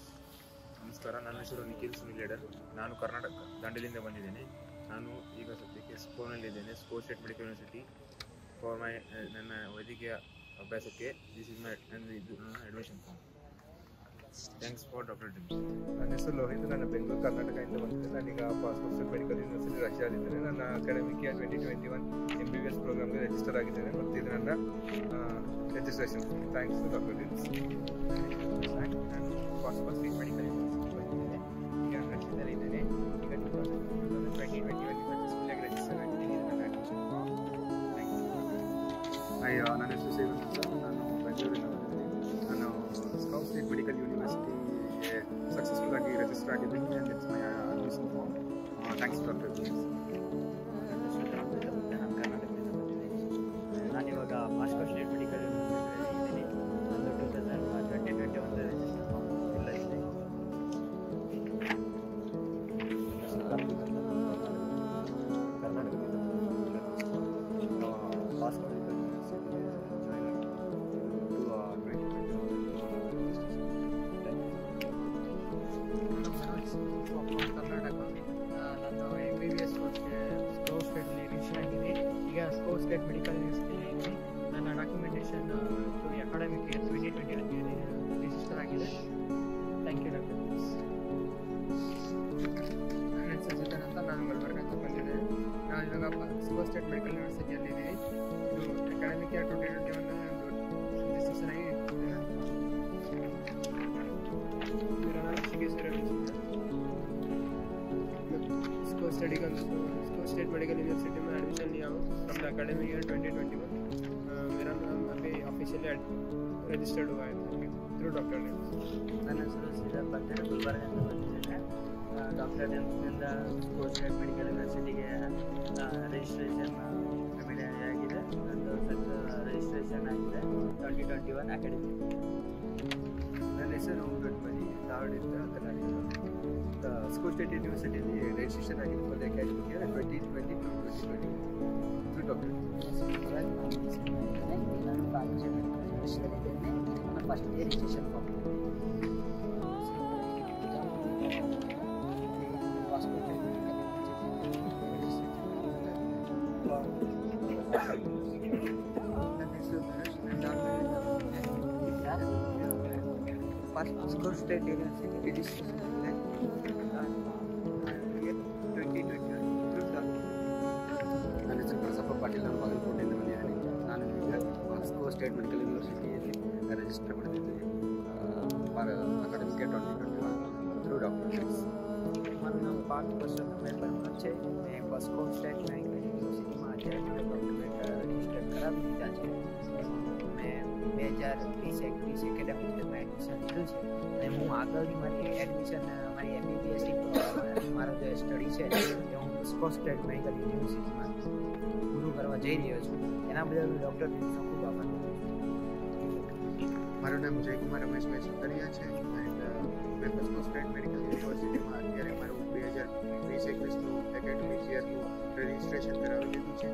ನಮಸ್ಕಾರ, ನನ್ನ ಹೆಸರು ನಿಖಿಲ್ ಸುನಿಲ್ ಲೀಡರ್. ನಾನು ಕರ್ನಾಟಕ ದಾಂಡೇಲಿಯಿಂದ ಬಂದಿದ್ದೀನಿ. ನಾನು ಈಗ ಸದ್ಯಕ್ಕೆ ಸ್ಕೋನಲ್ಲಿದ್ದೇನೆ, Pskov state medical university for my ನನ್ನ ವೈದ್ಯಕೀಯ ಅಭ್ಯಾಸಕ್ಕೆ. ದಿಸ್ ಇಸ್ ಮೈ ಇದು ನನ್ನ admission form. Thanks for doctor dreams. ನನ್ನ ಹೆಸರು ಲೋಹಿತ್. ನಾನು ಬೆಂಗಳೂರು ಕರ್ನಾಟಕದಿಂದ ಬಂದಿದ್ದೆ. ನಾನೀಗ ಪಾಸ್ಕೋ ಸ್ಟೇಟ್ ಮೆಡಿಕಲ್ ಯೂನಿವರ್ಸಿಟಿ ರಷ್ಯಾದಲ್ಲಿದ್ದೇನೆ. ನನ್ನ ಅಕಾಡೆಮಿಕ್ ಇಯರ್ 2021 MBBS ಪ್ರೋಗ್ರಾಮ್ಗೆ ರಿಜಿಸ್ಟರ್ ಆಗಿದ್ದೇನೆ ಮತ್ತು ಇದು ನನ್ನ registration. Thanks to doctor dreams. ನಾನು ಪಾಸ್ಕೋ ಸ್ಟೇಟ್ ಮೆಡಿಕಲ್ ಯೂನಿವರ್ಸಿಟಿ ಬಂದಿದ್ದೇನೆ. ಈಗ ರಷ್ಯಾದಲ್ಲಿದ್ದೇನೆ. ಈಗ 2021 ಸಕ್ಸಸ್ಫುಲ್ಲಾಗಿ ರಿಜಿಸ್ಟರ್ ಆಗಿದ್ದೀನಿ. ಇದು ನನ್ನ ಅಡ್ಮಿಷನ್ ಫಾರ್ಮ್. Thank you. ನನ್ನ ಹೆಸರು ಸೇವನ್ ಅಂತ. ನಾನು ಬೆಂಗಳೂರಿನ ಬಂದಿದ್ದೀನಿ. ನಾನು ಸ್ಕೌ ಸ್ಟೇಟ್ ಮೆಡಿಕಲ್ ಯೂನಿವರ್ಸಿಟಿಗೆ ಸಕ್ಸಸ್ಫುಲ್ ಆಗಿ ರಿಜಿಸ್ಟರ್ ಆಗಿದ್ದೀನಿ. And it's my admission form. Thanks Doctor dreams. ನಾನು ಕರ್ನಾಟಕದಿಂದ ಬಂದಿದ್ದೀನಿ. ನಾನಿವಾಗ ಪಾಸ್ಕೋ ಸ್ಟೇಟ್ ಮೆಡಿಕಲ್ ಯೂನಿವರ್ಸಿಟಿಯಲ್ಲಿ ಇದ್ದೀನಿ. ನಂದು 2021 ರಿಜಿಸ್ಟರ್ ಫಾರ್ಮ್ ಇಲ್ಲ ಇದೆ. ಕರ್ನಾಟಕದಿಂದ ಪಾಸ್ಕೋ ಮೆಡಿಕಲ್ ಯೂನಿವರ್ಸಿಟಿ ಜಾಯ್ನ್ ಆಗಿ ಕರ್ನಾಟಕ. ನಾನು MBBS ಕೋರ್ಸ್ಗೆ ಸ್ಕೋ ಸ್ಟೇಟಲ್ಲಿ ರಿಜಿಸ್ಟರ್ ಆಗಿದೆ. ಈಗ ಸ್ಕೋ ಸ್ಟೇಟ್ ಮೆಡಿಕಲ್ ಯೂನಿವರ್ಸಿಟಿಯಲ್ಲಿ ಇದ್ದೀನಿ. ನನ್ನ ಡಾಕ್ಯುಮೆಂಟೇಷನ್ ಅಕಾಡೆಮಿಕ್ ಇಯರ್ 2021 ರಿಜಿಸ್ಟರ್ ಆಗಿದೆ. Thank you doctor. ನನ್ನ ಹೆಸರು ಚೇತನ್ ಅಂತ. ನಾನು ಗುಲ್ಬರ್ಗದಿಂದ ಬಂದಿದ್ದೇನೆ. ನಾನು ಇವಾಗ ಸ್ಕೋ ಸ್ಟೇಟ್ ಮೆಡಿಕಲ್ ಯೂನಿವರ್ಸಿಟಿಯಲ್ಲಿದ್ದೀನಿ. ಇದು ಅಕಾಡೆಮಿಕ್ ಇಯರ್ 2021 ರಿಜಿಸ್ಟ್ರೇಷನ್ ಆಗಿ मेरा नाम सिकेश्वर रमेश है. स्को स्टेट मेडिकल यूनिवर्सिटी में एडमिशन लिया हूँ फ्रॉम द अकेडमिक ईयर 2021. मेरा नाम अभी ऑफिशियली रजिस्टर्ड हुआ है थ्रू डॉक्टर ड्रीम्ಸ್. ನನ್ನ ಹೆಸರು ಸಿದ್ಧಾರ್ಥ ಅಂತೇಳಿ ಗುಲ್ಬರ್ಗದಿಂದ ಬಂದಿದ್ದೇನೆ. ಡಾಕ್ಟರ್ ಡ್ರೀಮ್ಸ್ನಿಂದ ಸ್ಕೋ ಸ್ಟೇಟ್ ಮೆಡಿಕಲ್ ಯೂನಿವರ್ಸಿಟಿಗೆ ರಿಜಿಸ್ಟ್ರೇಷನ್ ಇಮಿಡಿಯೇಟ್ ಆಗಿದೆ. ನಂದು ರಿಜಿಸ್ಟ್ರೇಷನ್ ಆಗಿದೆ 2021 ಅಕಾಡೆಮಿ. ನನ್ನ ಹೆಸರು ಓಂ ದೊಡ್ಡಮನಿ, ಧಾರವಾಡದಿಂದ ಕರ್ನಾಟಕ. ಸ್ಕೋಪ್ ಸ್ಟೇಟ್ ಯೂನಿವರ್ಸಿಟಿಯಲ್ಲಿ ರಿಜಿಸ್ಟ್ರೇಷನ್ ಆಗಿದೆ for the academic year 2020 to 2021 through doctor first registration form Pasco State University registration ನನ್ನ ಹೆಸರು ಪ್ರಸಪ್ಪ ಪಾಟೀಲ್. ನಾನು ಬಾಗಲಕೋಟೆಯಿಂದ ಬಂದಿದ್ದೇನೆ. ನಾನು ಈಗ ಮಾಸ್ಕೋ ಸ್ಟೇಟ್ ಮೆಡಿಕಲ್ ಯೂನಿವರ್ಸಿಟಿಯಲ್ಲಿ ರಿಜಿಸ್ಟರ್ ಮಾಡಿದ್ದೀನಿ ಫಾರ್ ಅಕಾಡೆಮಿಕ್ 2021 થ્રુ ડોક્ટર. મારું નામ પાર્થ પરસોત્તમ પરમાર છે. મેં પાસ્કો સ્ટેટ મેડિકલ યુનિવર્સિટીમાં અત્યારે ડોક્ટરેટ રજિસ્ટર કરાવી દીધા છે. મેં 2020-21 એકેડેમિક યરમાં એડમિશન લીધું છે અને હું આગળની મારી એડમિશન મારી એમબીબીએસની મારો જે સ્ટડી છે એ હું પાસ્કો સ્ટેટ મેડિકલ યુનિવર્સિટીમાં પૂરું કરવા જઈ રહ્યો છું. એના બદલ ડૉક્ટર ટીમનો ખૂબ આભાર. મારું નામ જયકુમાર રમેશભાઈ સુતરિયા છે એન્ડ મેં પાસ્કો સ્ટેટ મેડિકલ યુનિવર્સિટીમાં અત્યારે મારું 2020-21નું એકેડેમિક યરનું રજિસ્ટ્રેશન કરાવી લીધું છે.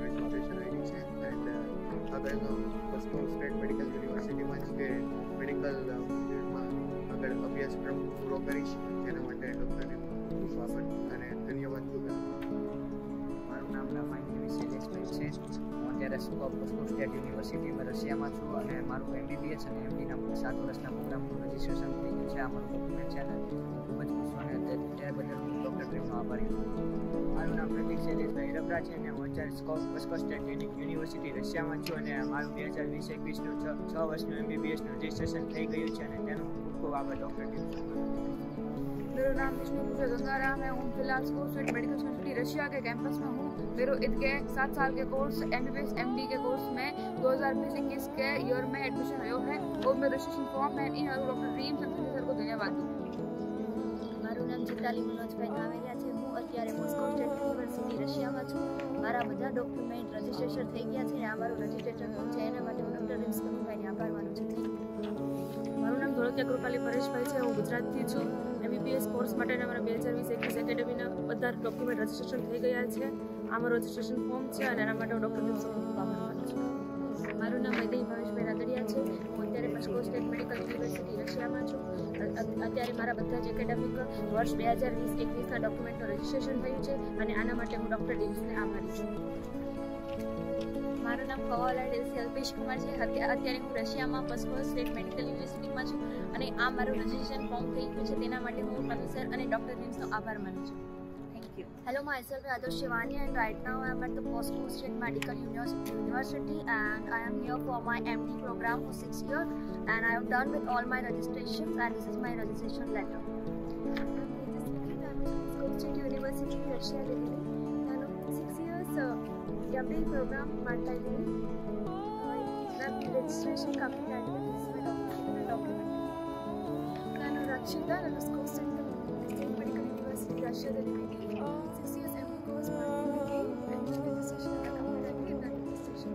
રજિસ્ટ્રેશન આઈડી છે એન્ડ આગળનો પાસ્કો સ્ટેટ મેડિકલ યુનિવર્સિટીમાં જ કે મેડિકલ ફિલ્ડમાં આગળ અભ્યાસક્રમ પૂરો કરીશ તેના માટે ડૉક્ટરને ખૂબ આભાર અને ધન્યવાદ કરું. મારું નામ રમાઈ શૈલેષભાઈ છે. હું અત્યારે પાસ્કો સ્ટેટ યુનિવર્સિટીમાં રશિયામાં છું અને મારું એમબીબીએસ અને એમડીના 7 વર્ષના પ્રોગ્રામનું રજિસ્ટ્રેશન થઈ ગયું છે. આ મારું ડોક્યુમેન્ટ છે અને ખૂબ જ ખુશ છું અને તે બદલ હું ડૉક્ટર ટીમનો આભારી છું. મારું નામ પ્રતિક શૈલેષભાઈ રબરા છે અને હું અત્યારે પાસ્કો સ્ટેટ યુનિવર્સિટી રશિયામાં છું અને મારું 2020-21નું 6 વર્ષનું એમબીબીએસનું રજિસ્ટ્રેશન થઈ ગયું છે અને તેનો ખૂબ ખૂબ આભાર ડૉક્ટર ટીમ. मेरा नाम विष्णु पूजा गंगाराम है. हूँ फिलहाल scope state medical university Russia के कैंपस में हूँ. मेरे के 7 साल के कोर्स एमबीबीएस एमडी के कोर्स में 2020-21 के ईयर में एडमिशन हुआ है और मैं रजिस्ट्रेशन फॉर्म में डॉक्टर ड्रीम्स एंड सर को धन्यवाद दूँ. મારું નામ ચિતાલી મનોજભાઈ નાવેલિયા છે. હું અત્યારે મોસ્કો સ્ટેટ યુનિવર્સિટી રશિયામાં છું. મારા બધા ડોક્યુમેન્ટ રજિસ્ટ્રેશન થઈ ગયા છે અને આ મારું રજિસ્ટ્રેશન ફોર્મ છે એના માટે હું ડૉક્ટર ડ્રીમ્સ કનુભાઈને આભાર માનું છું. મારું નામ ધોળકિયા કૃપાલી પરેશભાઈ છે. હું ગુજરાતથી છું. એમબીબીએસ કોર્સ માટેના મારા 2020-21 એકેડેમીના બધા ડોક્યુમેન્ટ રજિસ્ટ્રેશન થઈ ગયા છે. આ મારું રજિસ્ટ્રેશન ફોર્મ છે અને એના માટે હું ડૉક્ટર ડ્રીમ્સનો ખૂબ આભાર માનું છું. મારું નામ વૈદઈ ભાવેશભાઈ રાદડિયા છે. હું અત્યારે પાસ્કો સ્ટેટ મેડિકલ યુનિવર્સિટી રશિયામાં છું. અત્યારે મારા બધા જ એકેડેમિક વર્ષ 2020-21ના ડોક્યુમેન્ટનું રજિસ્ટ્રેશન થયું છે અને આના માટે હું ડૉક્ટર ડીમ્સને આભારી છું. મારું નામ કવાલા ડેલ્સી અલ્પેશ કુમાર છે. અત્યારે હું રશિયામાં પાસ્કો સ્ટેટ મેડિકલ યુનિવર્સિટીમાં છું અને આ મારું રજિસ્ટ્રેશન ફોર્મ થઈ ગયું છે તેના માટે હું પ્રોફેસર અને ડૉક્ટર ડીમ્સનો આભાર માનું છું. Hello, myself is Adarsh Shivani and right now I am at the Pasco State Medical University and I am here for my MD program for 6 years and I am done with all my registrations and this is my registration letter. Pasco State University Russia ನಾನು 6 years MD program ಮಾಡ್ತಾ ಇದ್ದೀನಿ. ನನ್ನ registration complete ಆಗಿದೆ. Document ನಾನು ರಕ್ಷಿತಾ. ನಾನು scope state medical university ರಷ್ಯಾದಲ್ಲಿ 6 years MD course ಮಾಡಿದ್ದೀನಿ. Registration ಎಲ್ಲ ಕಂಪ್ಲೀಟ್ ಆಗಿದೆ. ನನ್ನ ರಿಜಿಸ್ಟ್ರೇಷನ್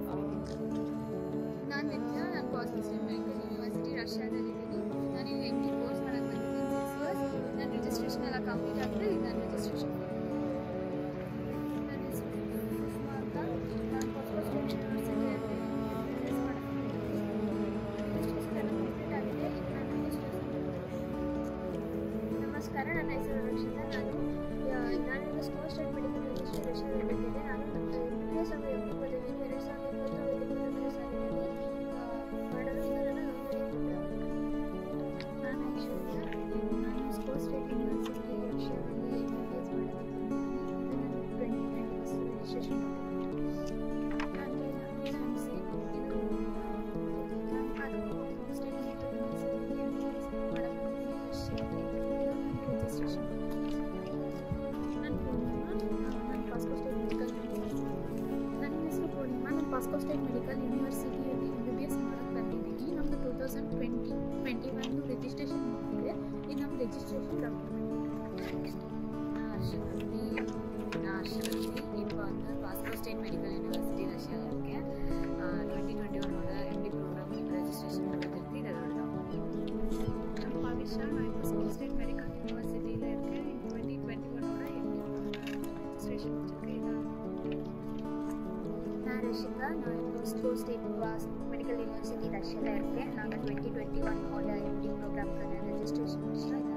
ನಾನು ವಿದ್ಯಾ. ನಾನು ಪಾಸ್ಕೋ ಸ್ಟೇಟ್ ಮೆಡಿಕಲ್ ಯೂನಿವರ್ಸಿಟಿ ರಷ್ಯಾದಲ್ಲಿದ್ದೀನಿ. ನಾನು MD ಕೋರ್ಸ್ ಮಾಡೋಕ್ಕೆ ಬಂದಿದ್ದೀನಿ 6 years. ನನ್ನ ರಿಜಿಸ್ಟ್ರೇಷನ್ ಎಲ್ಲ ಕಂಪ್ಲೀಟ್ ಆಗಿದೆ. ನನ್ನ ರಿಜಿಸ್ಟ್ರೇಷನ್ ನನ್ನ ಹೆಸರು ಸುಷ್ಮಾ ಅಂತ. ನಾನು ಪಾಸ್ಕೋ ಸ್ಟೇಟ್ ಯೂನಿವರ್ಸಿಟಿಯಲ್ಲಿ ರಿಜಿಸ್ಟ್ರೇಷನ್ ಎಲ್ಲ ಕಂಪ್ಲೀಟ್ ಆಗಿದೆ. ಈಗ ನನ್ನ ರಿಜಿಸ್ಟ್ರೇಷನ್. ನಮಸ್ಕಾರ, ನನ್ನ ಹೆಸರು ರಕ್ಷಿತಾ. ನಾನು ಸ್ಕೋಪ್ ಸ್ಟೇಟ್ ಮೆಡಿಕಲ್ ಯೂನಿವರ್ಸಿಟಿ ರಷ್ಯಾದಲ್ಲಿದ್ದೇನೆ. ನಾನು MBBS ಹಾಗೂ MD ಪದವಿಗೆ 2020 ಸಾಲಿನಲ್ಲಿ ಮಾಡಲು ನನ್ನ ನಾನು ಐಶ್ವರ್ಯ. ನಾನು ಸ್ಕೋಪ್ ಸ್ಟೇಟ್ ಯೂನಿವರ್ಸಿಟಿ ರಷ್ಯಾದಲ್ಲಿ MBBS ಮಾಡಲಿದ್ದೇನೆ. ಇದು ನನ್ನ 2020 ರಿಜಿಸ್ಟ್ರೇಷನ್ ನನಗೆ ಅನಿಸಿ ಇದು ನಾನು ಸ್ಟೇಟ್ ಮೆಡಿಕಲ್ ಯೂನಿವರ್ಸಿಟಿಗೆ MBBS ಮಾಡಲು ರಷ್ಯಾದಲ್ಲಿ ಇದು ನನ್ನ ರಿಜಿಸ್ಟ್ರೇಷನ್. ನನ್ನ ಪಾಸ್ಕೋ ಸ್ಟೇಟ್ ಮೆಡಿಕಲ್ ನನ್ನ ಹೆಸರು ಪೂರ್ಣಿಮಾ. ನಾನು ಪಾಸ್ಕೋ ಸ್ಟೇಟ್ ಮೆಡಿಕಲ್ ಯೂನಿವರ್ಸಿಟಿಯಲ್ಲಿ MBBS ಮಾಡೋಕ್ಕೆ ಬಂದಿದ್ದೀನಿ. ನಮ್ಮದು 2020-21 ರಿಜಿಸ್ಟ್ರೇಷನ್ ಮುಗಿದಿದೆ. ಇದು ನಮ್ಮ ರಿಜಿಸ್ಟ್ರೇಷನ್ ಡಾಕ್ಯುಮೆಂಟ್. இப்போ வந்து பாஸ்கோ ஸ்டேட் மெடிக்கல் யூனிவர்சிட்டி ரஷ்யாவில் இருக்கேன். 2021ஓட MD ப்ரோக்ராம் ரெஜிஸ்ட்ரேஷன் நடந்துருக்கு. இதோட நான் பாவிஷா. நான் இப்போ ஸ்கோப் ஸ்டேட் மெடிக்கல் யூனிவர்சிட்டியில் இருக்கேன். ರಿಷಿಕಾ. ನಾನು ಸ್ಕೋ ಸ್ಟೇಟ್ ಮೆಡಿಕಲ್ ಯೂನಿವರ್ಸಿಟಿ ರಷ್ಯಾದ ಇರ್ತೆ. ನಾನು 2021 ಓಡ MD ಪ್ರೋಗ್ರಾಮ್ ಕಡೆ ರಿಜಿಸ್ಟ್ರೇಷನ್ ಸ್ಟಾರ್ಟ್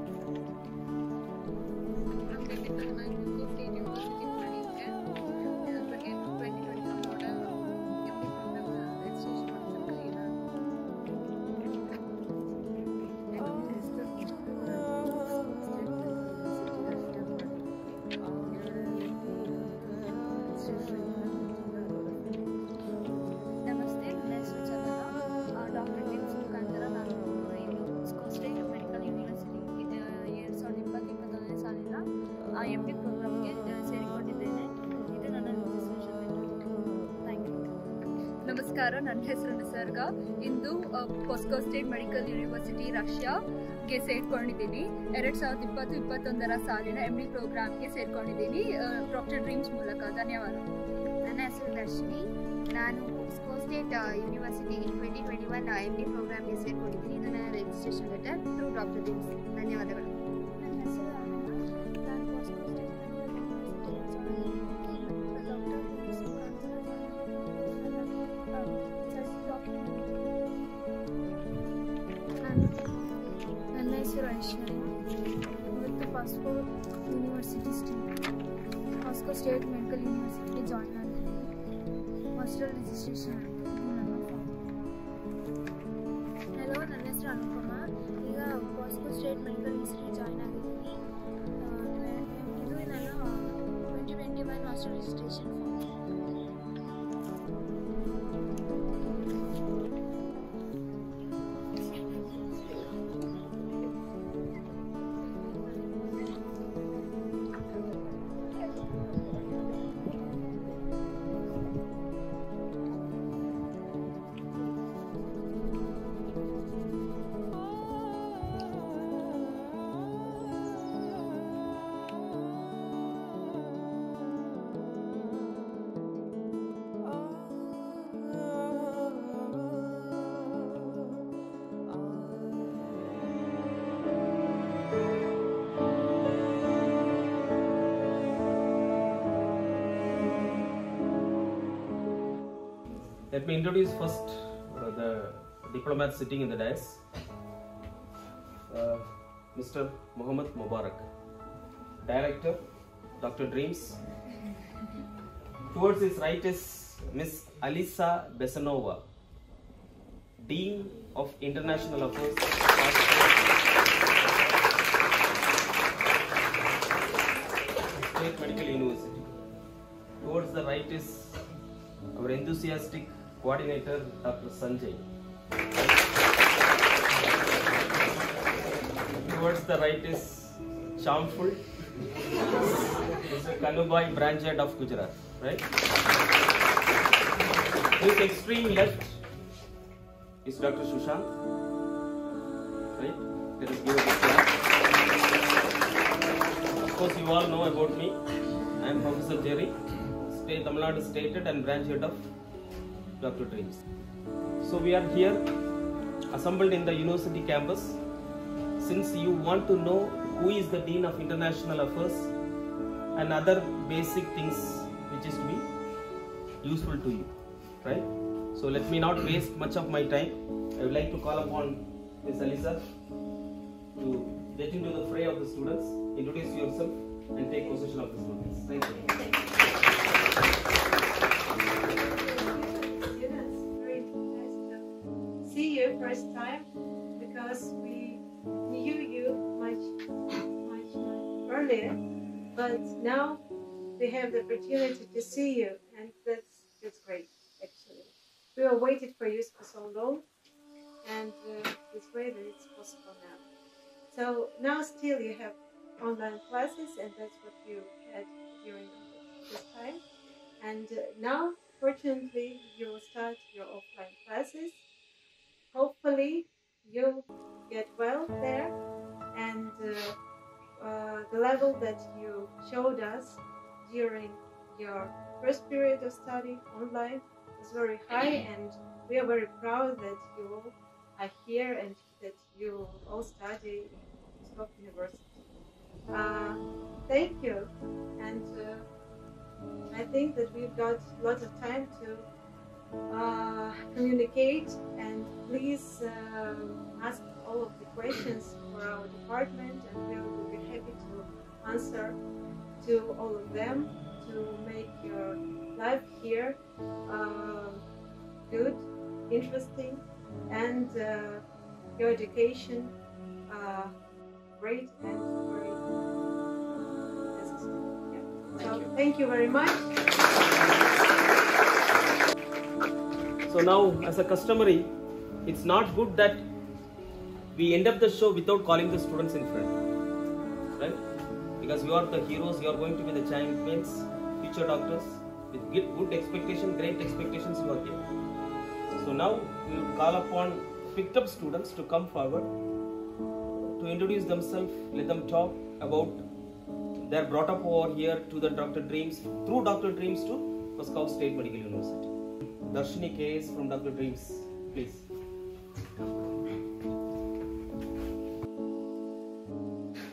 MD ಪ್ರೋಗ್ರಾಮ್ಗೆ ಸೇರಿಕೊಂಡಿದ್ದೇನೆ. ಇದು ನನ್ನ ರಿಜಿಸ್ಟ್ರೇಷನ್ ಲೆಟರ್. Thank you. ನಮಸ್ಕಾರ, ನನ್ನ ಹೆಸರು ನಿಸರ್ಗ. ಇಂದು ಪಾಸ್ಕೋ ಸ್ಟೇಟ್ ಮೆಡಿಕಲ್ ಯೂನಿವರ್ಸಿಟಿ ರಷ್ಯಾಗೆ ಸೇರಿಕೊಂಡಿದ್ದೀನಿ. 2020-21 ಸಾಲಿನ MD ಪ್ರೋಗ್ರಾಮ್ಗೆ ಸೇರಿಕೊಂಡಿದ್ದೀನಿ ಡಾಕ್ಟರ್ ಡ್ರೀಮ್ಸ್ ಮೂಲಕ. ಧನ್ಯವಾದ. ನನ್ನ ಹೆಸರು ದರ್ಶಿನಿ. ನಾನು ಸ್ಕೋ ಸ್ಟೇಟ್ ಯೂನಿವರ್ಸಿಟಿ 2021 MD ಪ್ರೋಗ್ರಾಮ್ಗೆ ಸೇರಿಕೊಂಡಿದ್ದೀನಿ. ಇದು ನನ್ನ registration letter through doctor dreams. ಧನ್ಯವಾದಗಳು. ನನ್ನ ಹೆಸರು ನಾನು ಪಾಸ್ಕೋ ಸ್ಟೇಟ್ ನನ್ನ ಹೆಸರು ಐಶ್ವರ್ಯ. ಇವತ್ತು ಪಾಸ್ಕೋ ಸ್ಟೇಟ್ ಮೆಡಿಕಲ್ ಯೂನಿವರ್ಸಿಟಿಗೆ ಜಾಯ್ನ್ ಆಗಿದ್ದೀನಿ. Hostel registration. ಹಲೋ, ನನ್ನ ಹೆಸರು ಅನುಪಮ. ಈಗ Pskov state medical university join ಆಗಿದ್ದೀನಿ. ಇದು ನನ್ನ 2021 hostel registration form. Let me introduce first the diplomat sitting in the dais, Mr. Mohammad Mubarak, Director, Dr. Dreams. Towards his right is Miss Alisa Besanova, Dean of International Affairs, State Medical University. Towards the right is our enthusiastic coordinator, Dr. Sanjay. Towards the right is charmful Mr. Kanubai, branch head of Gujarat, right? His extreme left is Dr. Sushant, right? Let us give a big clap. Of course, you all know about me. I am Professor Jerry, Tamil Nadu State and branch head of Dr. Dreams. So we are here assembled in the university campus. Since you want to know who is the Dean of International Affairs and other basic things which is to be useful to you, right? So let me not waste much of my time. I would like to call upon Ms. Alisa to get into the fray of the students, introduce yourself and take possession of the students. Thank you. See you first time because we knew you much earlier, but now we have the opportunity to see you, and that's great. Actually, we have waited for you for so long, and it's great that it's possible now. So now still you have online classes, and that's what you had during this time, and now fortunately you will start your offline classes. Hopefully you get well there, and the level that you showed us during your first period of study online is very high, and we are very proud that you all are here and that you all study at Skopje University. Thank you, and I think that we've got lots of time to communicate, and please ask all of the questions for our department, and we will be happy to answer to all of them to make your life here good, interesting, and your education great and very necessary. Yeah. So thank you very much. So now, as a customary, it's not good that we end up the show without calling the students in front, right? Because you are the heroes, you are going to be the champions, future doctors, with good expectation, great expectations you are here. So now, we will call upon picked up students to come forward, to introduce themselves, let them talk about their brought up over here to the Dr. Dreams, through Dr. Dreams to Moscow State Medical University. Darshini KS from Dr. Dreams, please.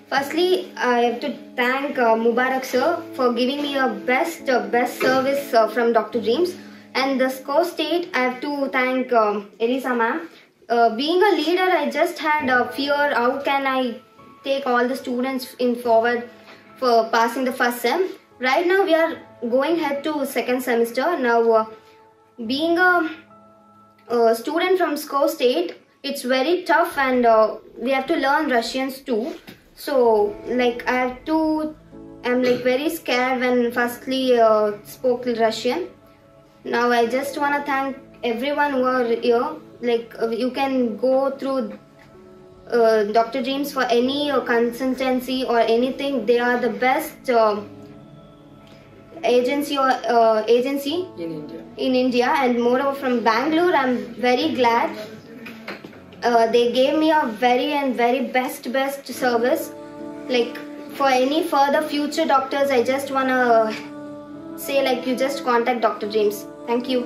Firstly, I have to thank Mubarak sir for giving me a best service from Dr. Dreams. And the SCO State, I have to thank Elisa ma'am. Being a leader, I just had a fear, how can I take all the students in forward for passing the first sem. Right now we are going ahead to second semester. Now being a student from SCO State, it's very tough, and we have to learn Russians too. So like I'm like very scared when firstly spoke Russian. Now I just want to thank everyone who are here. Like you can go through Dr. Dreams for any consultancy or anything. They are the best agency in India, and moreover from Bangalore. I'm very glad they gave me a very best service. Like for any further future doctors, I just wanna say, like, you just contact Dr. Dreams. Thank you.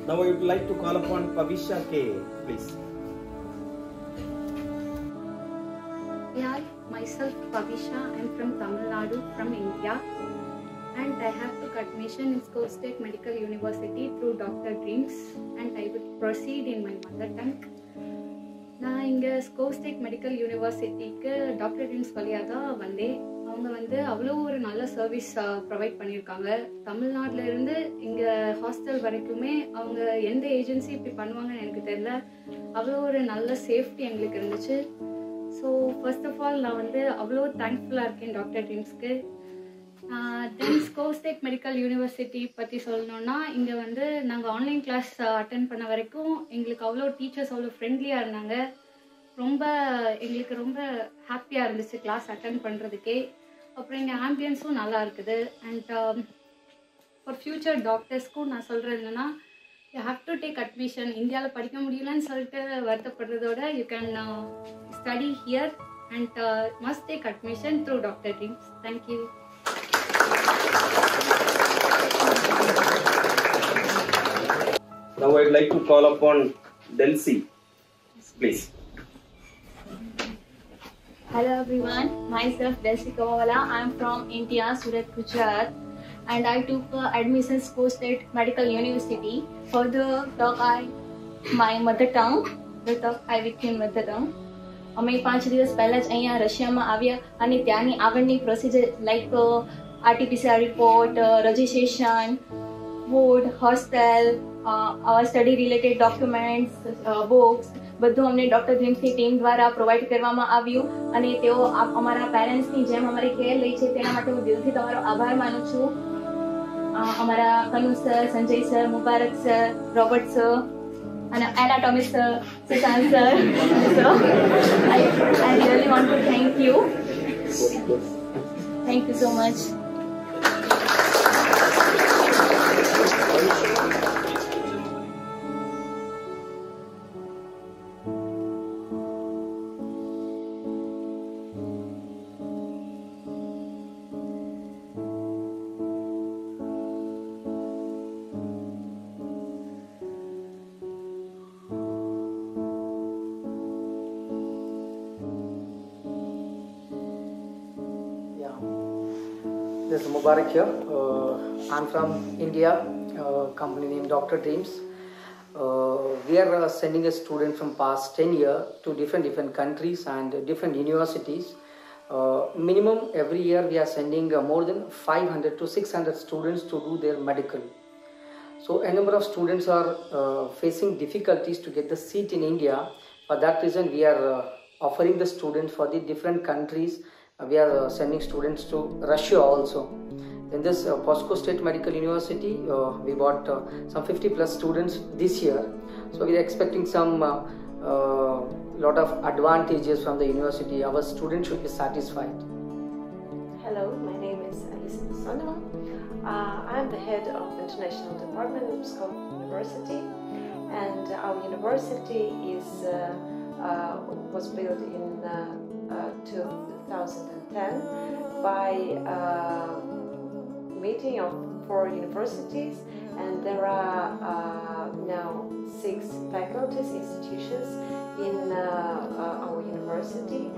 Now I would like to call upon Pavisha K, please. Yeah, myself Pavisha. I'm from Tamil Nadu, from India, and I have took admission in SCO State Medical University through Dr. Dreams, and I will proceed in my mother tongue. நான் இங்கே SCO State Medical Universityக்கு doctor dreams வழியாக தான் வந்தேன். அவங்க வந்து அவ்வளோ ஒரு நல்ல சர்வீஸ் ப்ரொவைட் பண்ணியிருக்காங்க. தமிழ்நாட்டில் இருந்து இங்கே ஹாஸ்டல் வரைக்குமே அவங்க எந்த ஏஜென்சி இப்படி பண்ணுவாங்கன்னு எனக்கு தெரியல. அவ்வளோ ஒரு நல்ல சேஃப்டி எங்களுக்கு இருந்துச்சு. ஸோ ஃபர்ஸ்ட் ஆஃப் ஆல் நான் வந்து அவ்வளோ தேங்க்ஃபுல்லாக இருக்கேன் டாக்டர் ட்ரீம்ஸ்க்கு. தென் SCO State Medical University பற்றி சொல்லணுன்னா, இங்கே வந்து நாங்கள் ஆன்லைன் கிளாஸ் அட்டென்ட் பண்ண வரைக்கும் எங்களுக்கு அவ்வளோ டீச்சர்ஸ் அவ்வளோ ஃப்ரெண்ட்லியாக இருந்தாங்க. எங்களுக்கு ரொம்ப ஹாப்பியாக இருந்துச்சு கிளாஸ் அட்டென்ட் பண்ணுறதுக்கே. அப்புறம் எங்கள் ஆம்பியன்ஸும் நல்லா இருக்குது. அண்ட் ஃபார் ஃப்யூச்சர் டாக்டர்ஸ்க்கும் நான் சொல்கிறது என்னென்னா, you have to take admission. இந்தியாவில் படிக்க முடியலன்னு சொல்லிட்டு வருத்தப்படுறதோட you can study here and must take admission through doctor dreams. Thank you. Now I would like to call upon Delcy, please. Hello everyone, myself Delcy Kawala. I am from India, Surat, Gujarat, and I took admission SCO State Medical University. For the talk my mother tongue, the talk I became mother tongue. અમે 5 દિવસ પહેલા જ અહીંયા રશિયામાં આવ્યા અને ત્યાંની આગળની procedure like RT-PCR report, registration, board, hostel, study related documents, books બધું અમને ડૉક્ટર ડ્રીમ્સની ટીમ દ્વારા પ્રોવાઈડ કરવામાં આવ્યું અને તેઓ અમારા પેરેન્ટ્સની જેમ અમારી કેર લે છે તેના માટે હું દિલથી તમારો આભાર માનું છું. અમારા Kanu sir, Sanjay sir, Mubarak sir, Robert sir and anatomy sir, Susan sir. So I really want to thank you. Thank you so much. This is Mubarak here. I'm from India, company named Dr. Dreams. We are sending a student from past 10 years to different countries and different universities. Minimum every year we are sending more than 500 to 600 students to do their medical. So a number of students are facing difficulties to get the seat in India. For that reason we are offering the students for the different countries. We are sending students to Russia also. In this POSCO State Medical University, we got some 50 plus students this year. So we are expecting some lot of advantages from the university. Our students should be satisfied. Hello, my name is Alisa Sonova. I'm the head of the International Department of Pskov University, and our university was built in 2010 by meeting of 4 universities, and there are now 6 faculties, institutions in our university,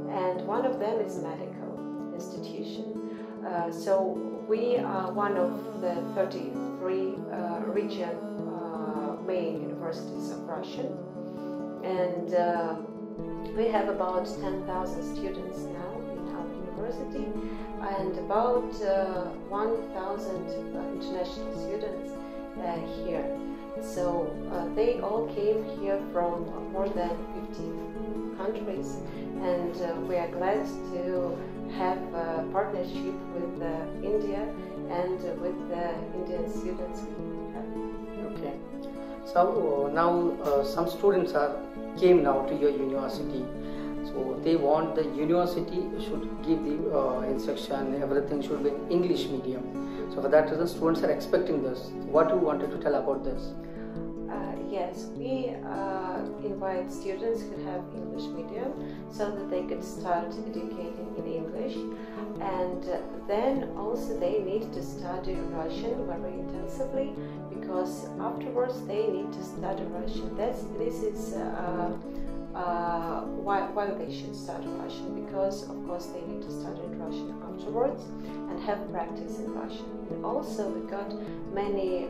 and one of them is medical institution. So we are one of the 33 region main universities of Russia, and we have about 10,000 students now in our university, and about 1,000 international students here. So they all came here from more than 50 countries, and we are glad to have a partnership with India and with the Indian students we have. Okay. So now some students came now to your university. So they want the university should give the instruction, everything should be in English medium. So for that reason, students are expecting this. What you wanted to tell about this? Yes, we invite students who have English medium so that they could start educating in English, and then also they need to study Russian very intensively, because afterwards they need to study Russian. This is why they should study Russian, because of course they need to study Russian afterwards and have practice in Russian. And also we got many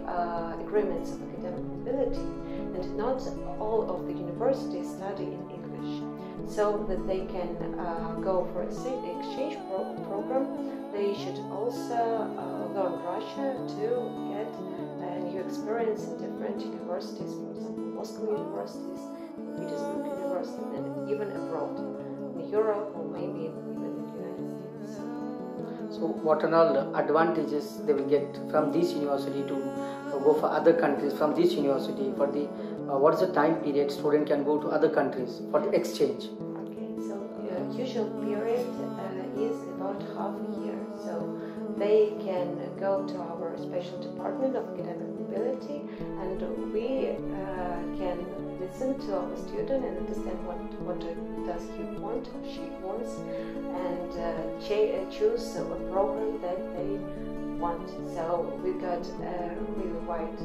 agreements of academic mobility, and not all of the universities study in English. So that they can go for an exchange program, they should also learn Russian to get a new experience in different universities, for example, Moscow universities, Petersburg University, and even abroad, in Europe or maybe even in the United States. So what are all the advantages they will get from this university to go for other countries from this university? For the what is the time period student can go to other countries for the exchange? Okay, so usual period is about half a year. So they can go to our special department of academic mobility, and we can listen to our student and understand what does he want or she wants, and choose a program that they want. So we got a really wide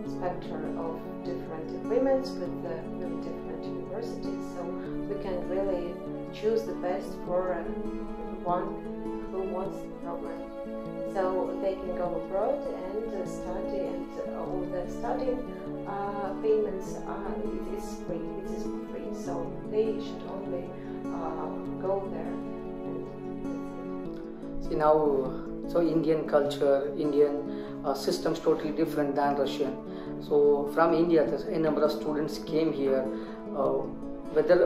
spectrum of different agreements with really different universities, so we can really choose the best for one who wants the program. So they can go abroad and study, and all the studying payments is free. It is free, so they should only go there. See now, so Indian culture, Indian systems totally different than Russian. So from India, a number of students came here. Whether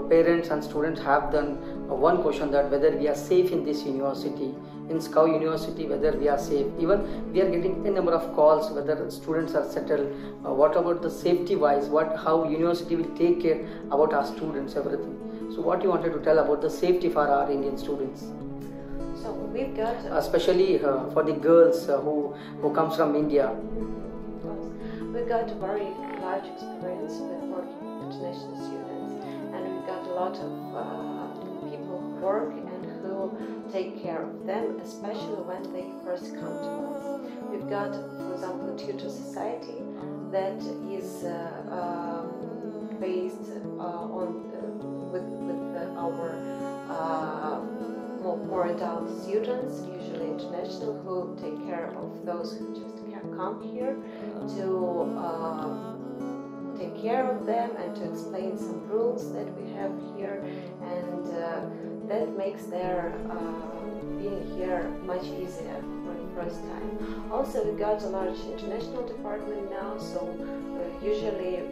parents and students have done one question that whether we are safe in this university, in SCOW University, whether we are safe. Even we are getting a number of calls whether students are settled. What about the safety wise? How university will take care about our students, everything. So what you wanted to tell about the safety for our Indian students? So we've got especially for the girls who comes from India. We've got a very large experience with working with international students, and we've got a lot of people who work and who take care of them, especially when they first come to us. We've got, for example, a tutor society that is based with our more adult students, those who just come here to take care of them and to explain some rules that we have here, and that makes their being here much easier for the first time. Also, we got a large international department now, so usually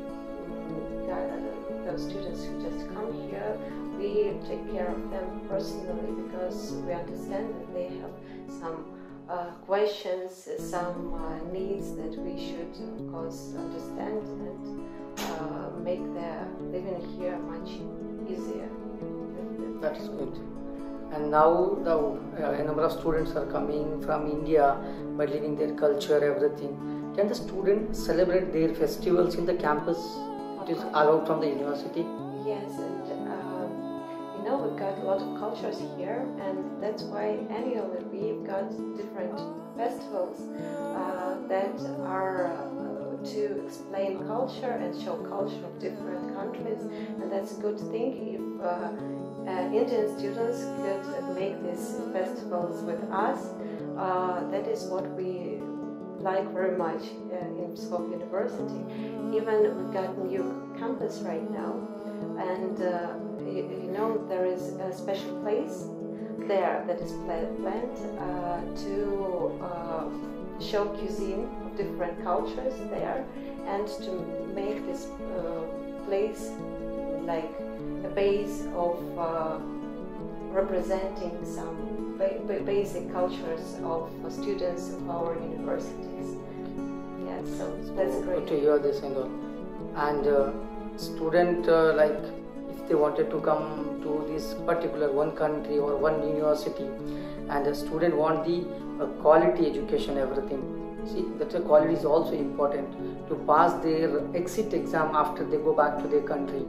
those students who just come here, we take care of them personally because we understand that they have some questions, some needs that we should, of course, understand and make their living here much easier. That is good. And now a number of students are coming from India by living their culture, everything. Can the students celebrate their festivals in the campus? It is allowed from the university? Yes, and we've got a lot of cultures here, and that's why annually we've got different festivals that are to explain culture and show culture of different countries, and that's a good thing if Indian students could make these festivals with us. That is what we like very much in Pskov University. Even we've got a new campus right now, and there is a special place there that is planned to show cuisine of different cultures there, and to make this place like a base of representing some basic cultures of students of our universities. Yeah, so that's great. Good to hear this and all. And student like if they wanted to come to this particular one country or one university, and the student want the quality education, everything. See, that the quality is also important to pass their exit exam after they go back to their country.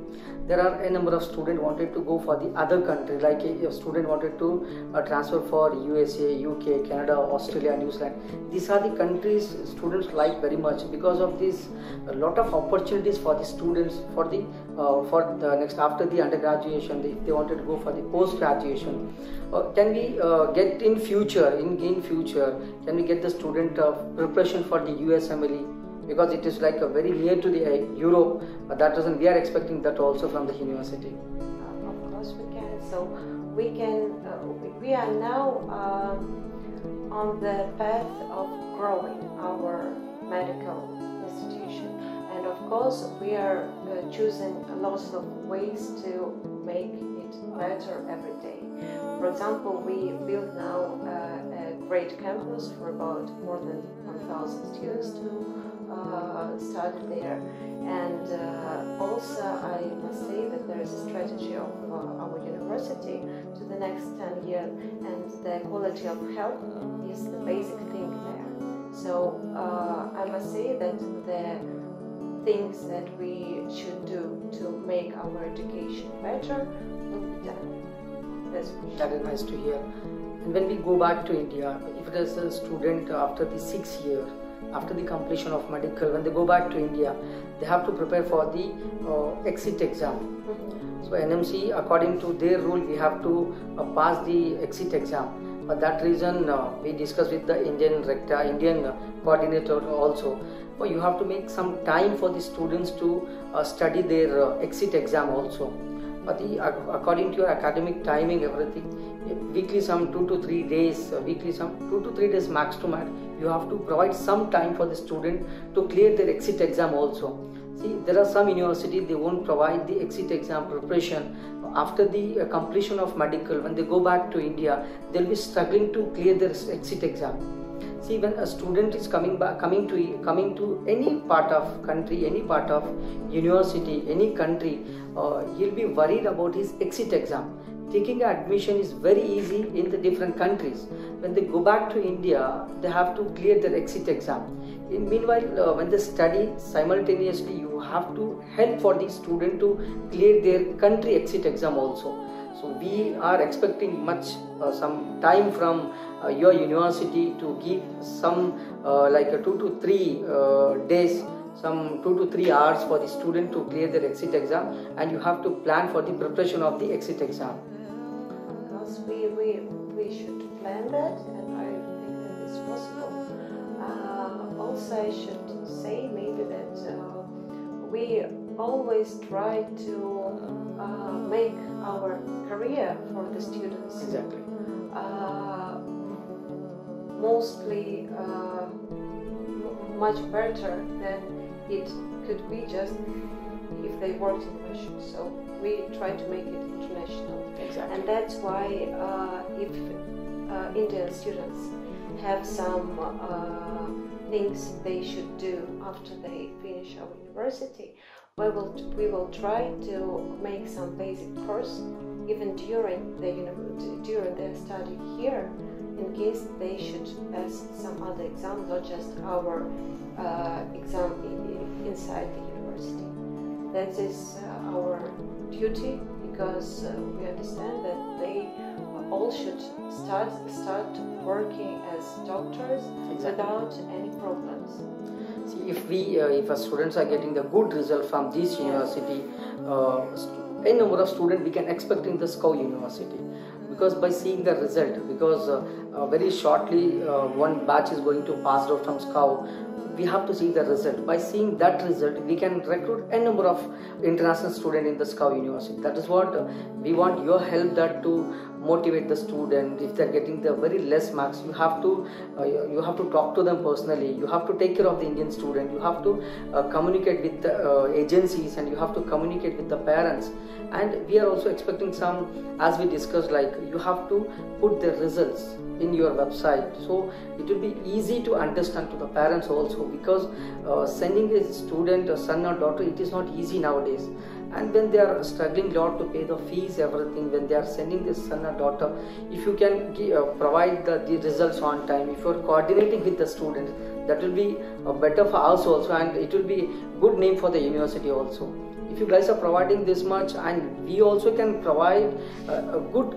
There are a number of students wanted to go for the other country, like a student wanted to transfer for USA, UK, Canada, Australia, New Zealand. These are the countries students like very much. Because of this, a lot of opportunities for the students for the next after the undergraduation, if they wanted to go for the post graduation. Can we get in future can we get the student preparation for the USMLE, because it is like a very near to the Europe. That reason we are expecting that also from the university. Of course we can. So we can. We are now on the path of growing our medical institution, and of course we are choosing a lot of ways to make it better every day. For example, we build now a great campus for about more than 1,000 students to study there, and also I must say that there is a strategy of our university to the next 10 years, and the quality of health is the basic thing there. So I must say that the things that we should do to make our education better will be done. That is nice to hear. And when we go back to India, if it is a student after the 6 year, after the completion of medical, when they go back to India, they have to prepare for the exit exam. So NMC, according to their rule, we have to pass the exit exam. For that reason, we discussed with the Indian coordinator also. You have to make some time for the students to study their exit exam also. But according to your academic timing, everything, weekly some 2 to 3 days, weekly some 2 to 3 days max to max, you have to provide some time for the student to clear their exit exam also. See, there are some universities, they won't provide the exit exam preparation. After the completion of medical, when they go back to India, they'll be struggling to clear their exit exam. See, when a student is coming to any part of country, any part of university, any country, he'll be worried about his exit exam. Taking admission is very easy in the different countries. When they go back to India, they have to clear their exit exam. Meanwhile, when they study simultaneously, you have to help for the student to clear their country exit exam also. So we are expecting some time from your university to give some like 2 to 3 days, some 2 to 3 hours for the student to clear their exit exam, and you have to plan for the preparation of the exit exam. Because we should plan that, and I think that is possible. also I should say maybe that we always try to make our career for the students. Exactly. Mostly much better than it could be just if they worked in Russia. So we try to make it international. Exactly. And that's why if Indian students have some things they should do after they finish our university, we will try to make some basic course even during their study here, in case they should pass some other exam, not just our exam inside the university. That is our duty, because we understand that they all should start working as doctors without any problems. See, if our students are getting the good result from this university, a number of students we can expect in the SCOW University, because by seeing the result, because very shortly one batch is going to pass out from SCOW, we have to see the result. By seeing that result, we can recruit a number of international students in the SCOW University. That is what we want your help, that to motivate the student. If they are getting the very less marks, you have to talk to them personally. You have to take care of the Indian student. You have to communicate with the agencies, and you have to communicate with the parents. And we are also expecting some, as we discussed, like you have to put the results in your website, so it will be easy to understand to the parents also, because sending a student, a son or daughter, it is not easy nowadays. And when they are struggling a lot to pay the fees, everything, when they are sending this son or daughter, if you can provide the results on time, if you are coordinating with the students, that will be better for us also, and it will be good name for the university also. If you guys are providing this much, and we also can provide a good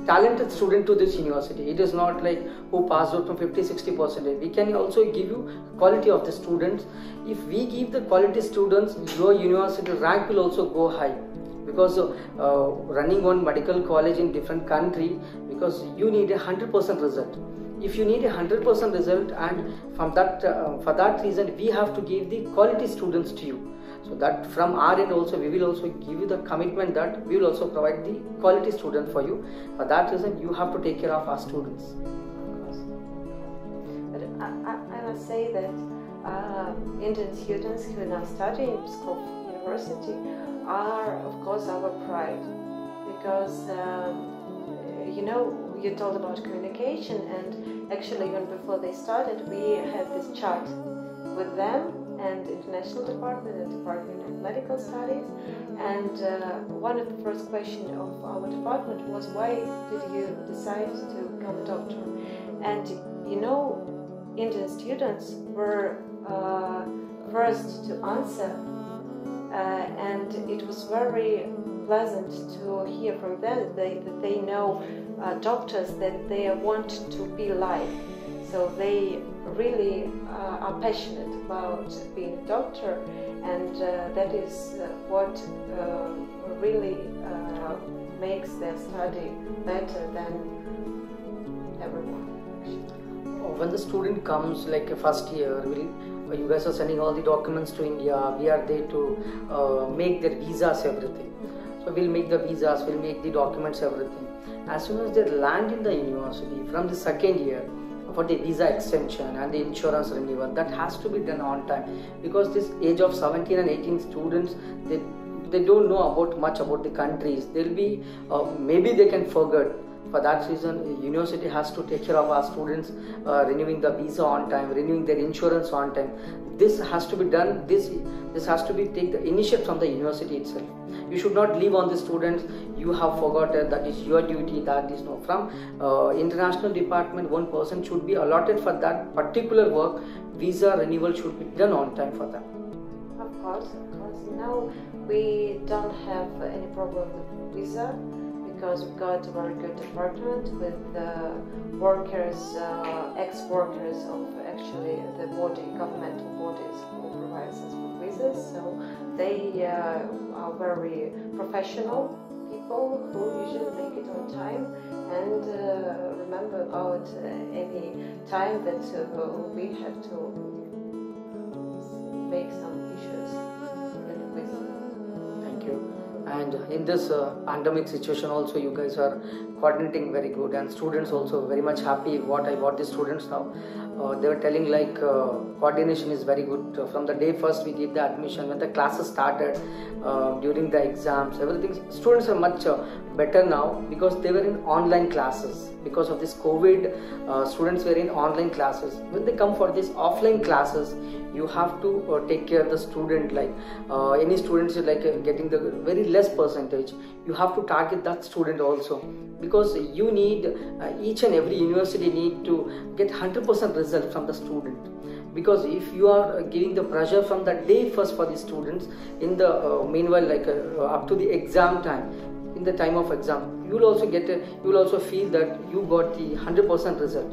talented student to this university. It is not like who passed out from 50-60%. We can also give you quality of the students. If we give the quality students, your university rank will also go high, because running one medical college in different country, because you need 100% result. If you need 100% result, and from that for that reason we have to give the quality students to you. So that from our end also, we will also give you the commitment that we will also provide the quality student for you. For that reason, you have to take care of our students. But I must say that Indian students who now study in Pskov University are, of course, our pride, because you told about communication, and actually even before they started, we had this chat with them and International Department and Department of Medical Studies, and one of the first questions of our department was, why did you decide to become a doctor? And Indian students were first to answer, and it was very pleasant to hear from them that they know doctors that they want to be like. So they really are passionate about being a doctor, and that is what really makes their study better than everyone. When the student comes like a first year, you guys are sending all the documents to India. We are there to make their visas, everything. So we'll make the visas, we'll make the documents, everything. As soon as they land in the university, from the second year, for the visa extension and the insurance renewal, that has to be done on time, because this age of 17 and 18 students, they don't know much about the countries. They'll be maybe they can forget. For that reason, university has to take care of our students, renewing the visa on time, renewing their insurance on time. This has to be done. This has to be take the initiative from the university itself. You should not leave on the students. You have forgotten, that is your duty. That is no. From international department, one person should be allotted for that particular work. Visa renewal should be done on time for that. Of course. Now we don't have any problem with visa, because we've got a very good department with workers, ex-workers of actually the governmental bodies who provide us with visas. So they are very professional people who usually make it on time and remember about any time that we have to And in this pandemic situation also, you guys are coordinating very good, and students also very much happy. What the students now, they were telling like coordination is very good. From the day first we did the admission, when the classes started, during the exams, everything, students are much better now because they were in online classes. Because of this COVID, students were in online classes. When they come for these offline classes, you have to take care of the student. Like any students is like getting the very less percentage, you have to target that student also, because you need each and every university need to get 100% result from the student. Because if you are giving the pressure from the day first for the students, in the meanwhile, like up to the exam time, in the time of exam, you will also feel that you got the 100% result.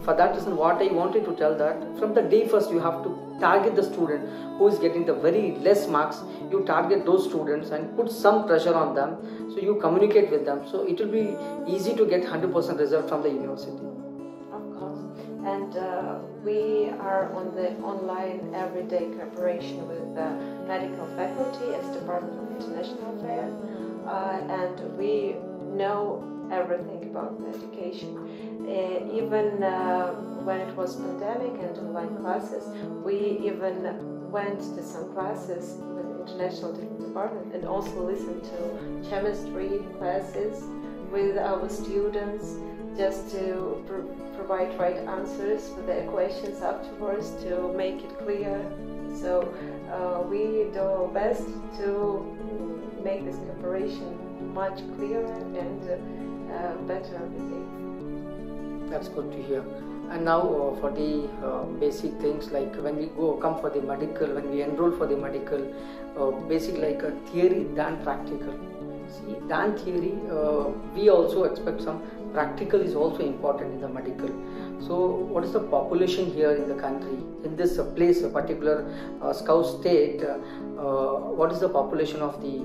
For that reason, what I wanted to tell that from the day first, you have to target the student who is getting the very less marks. You target those students and put some pressure on them. So you communicate with them. So it will be easy to get 100% result from the university. Of course. And we are on the online everyday cooperation with the medical faculty as Department of International Affairs. And we know everything about the education. Even when it was pandemic and online classes, we even went to some classes with the international department and also listened to chemistry classes with our students, just to provide right answers for their questions afterwards, to make it clear. So we do our best to make this cooperation much clearer and better every day. That's good to hear. And now for the basic things, like when we come for the medical, when we enroll for the medical, basic like theory than practical. See, than theory, we also expect some practical is also important in the medical. So what is the population here in the country, in this place, a particular Scout state, what is the population of the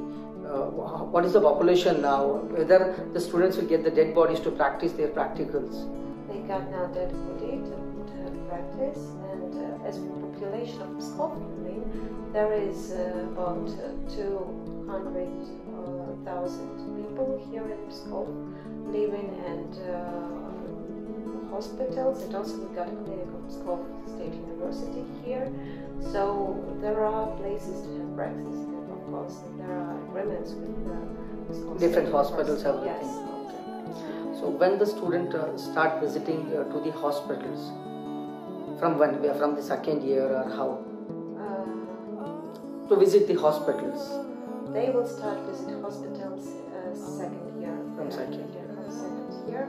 what is the population now, whether the students will get the dead bodies to practice their practicals? They got now dead body to have practice, and as for population of Pskov, there is about 200,000 people here in Pskov living, and hospitals, and also we got a clinic of Pskov State University here. So there are places to have practice, and of course there are agreements with the different hospitals, everything. Yes. So when the student start visiting to the hospitals, from when? From the second year or how? To visit the hospitals? They will start visit hospitals second year. From second year,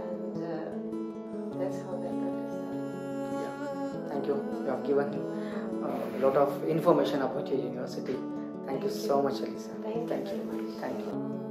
and that's how they practice. Yeah. Thank you. You have given a lot of information about your university. Thank you so much, Elisa. Thank you very much. Thank you.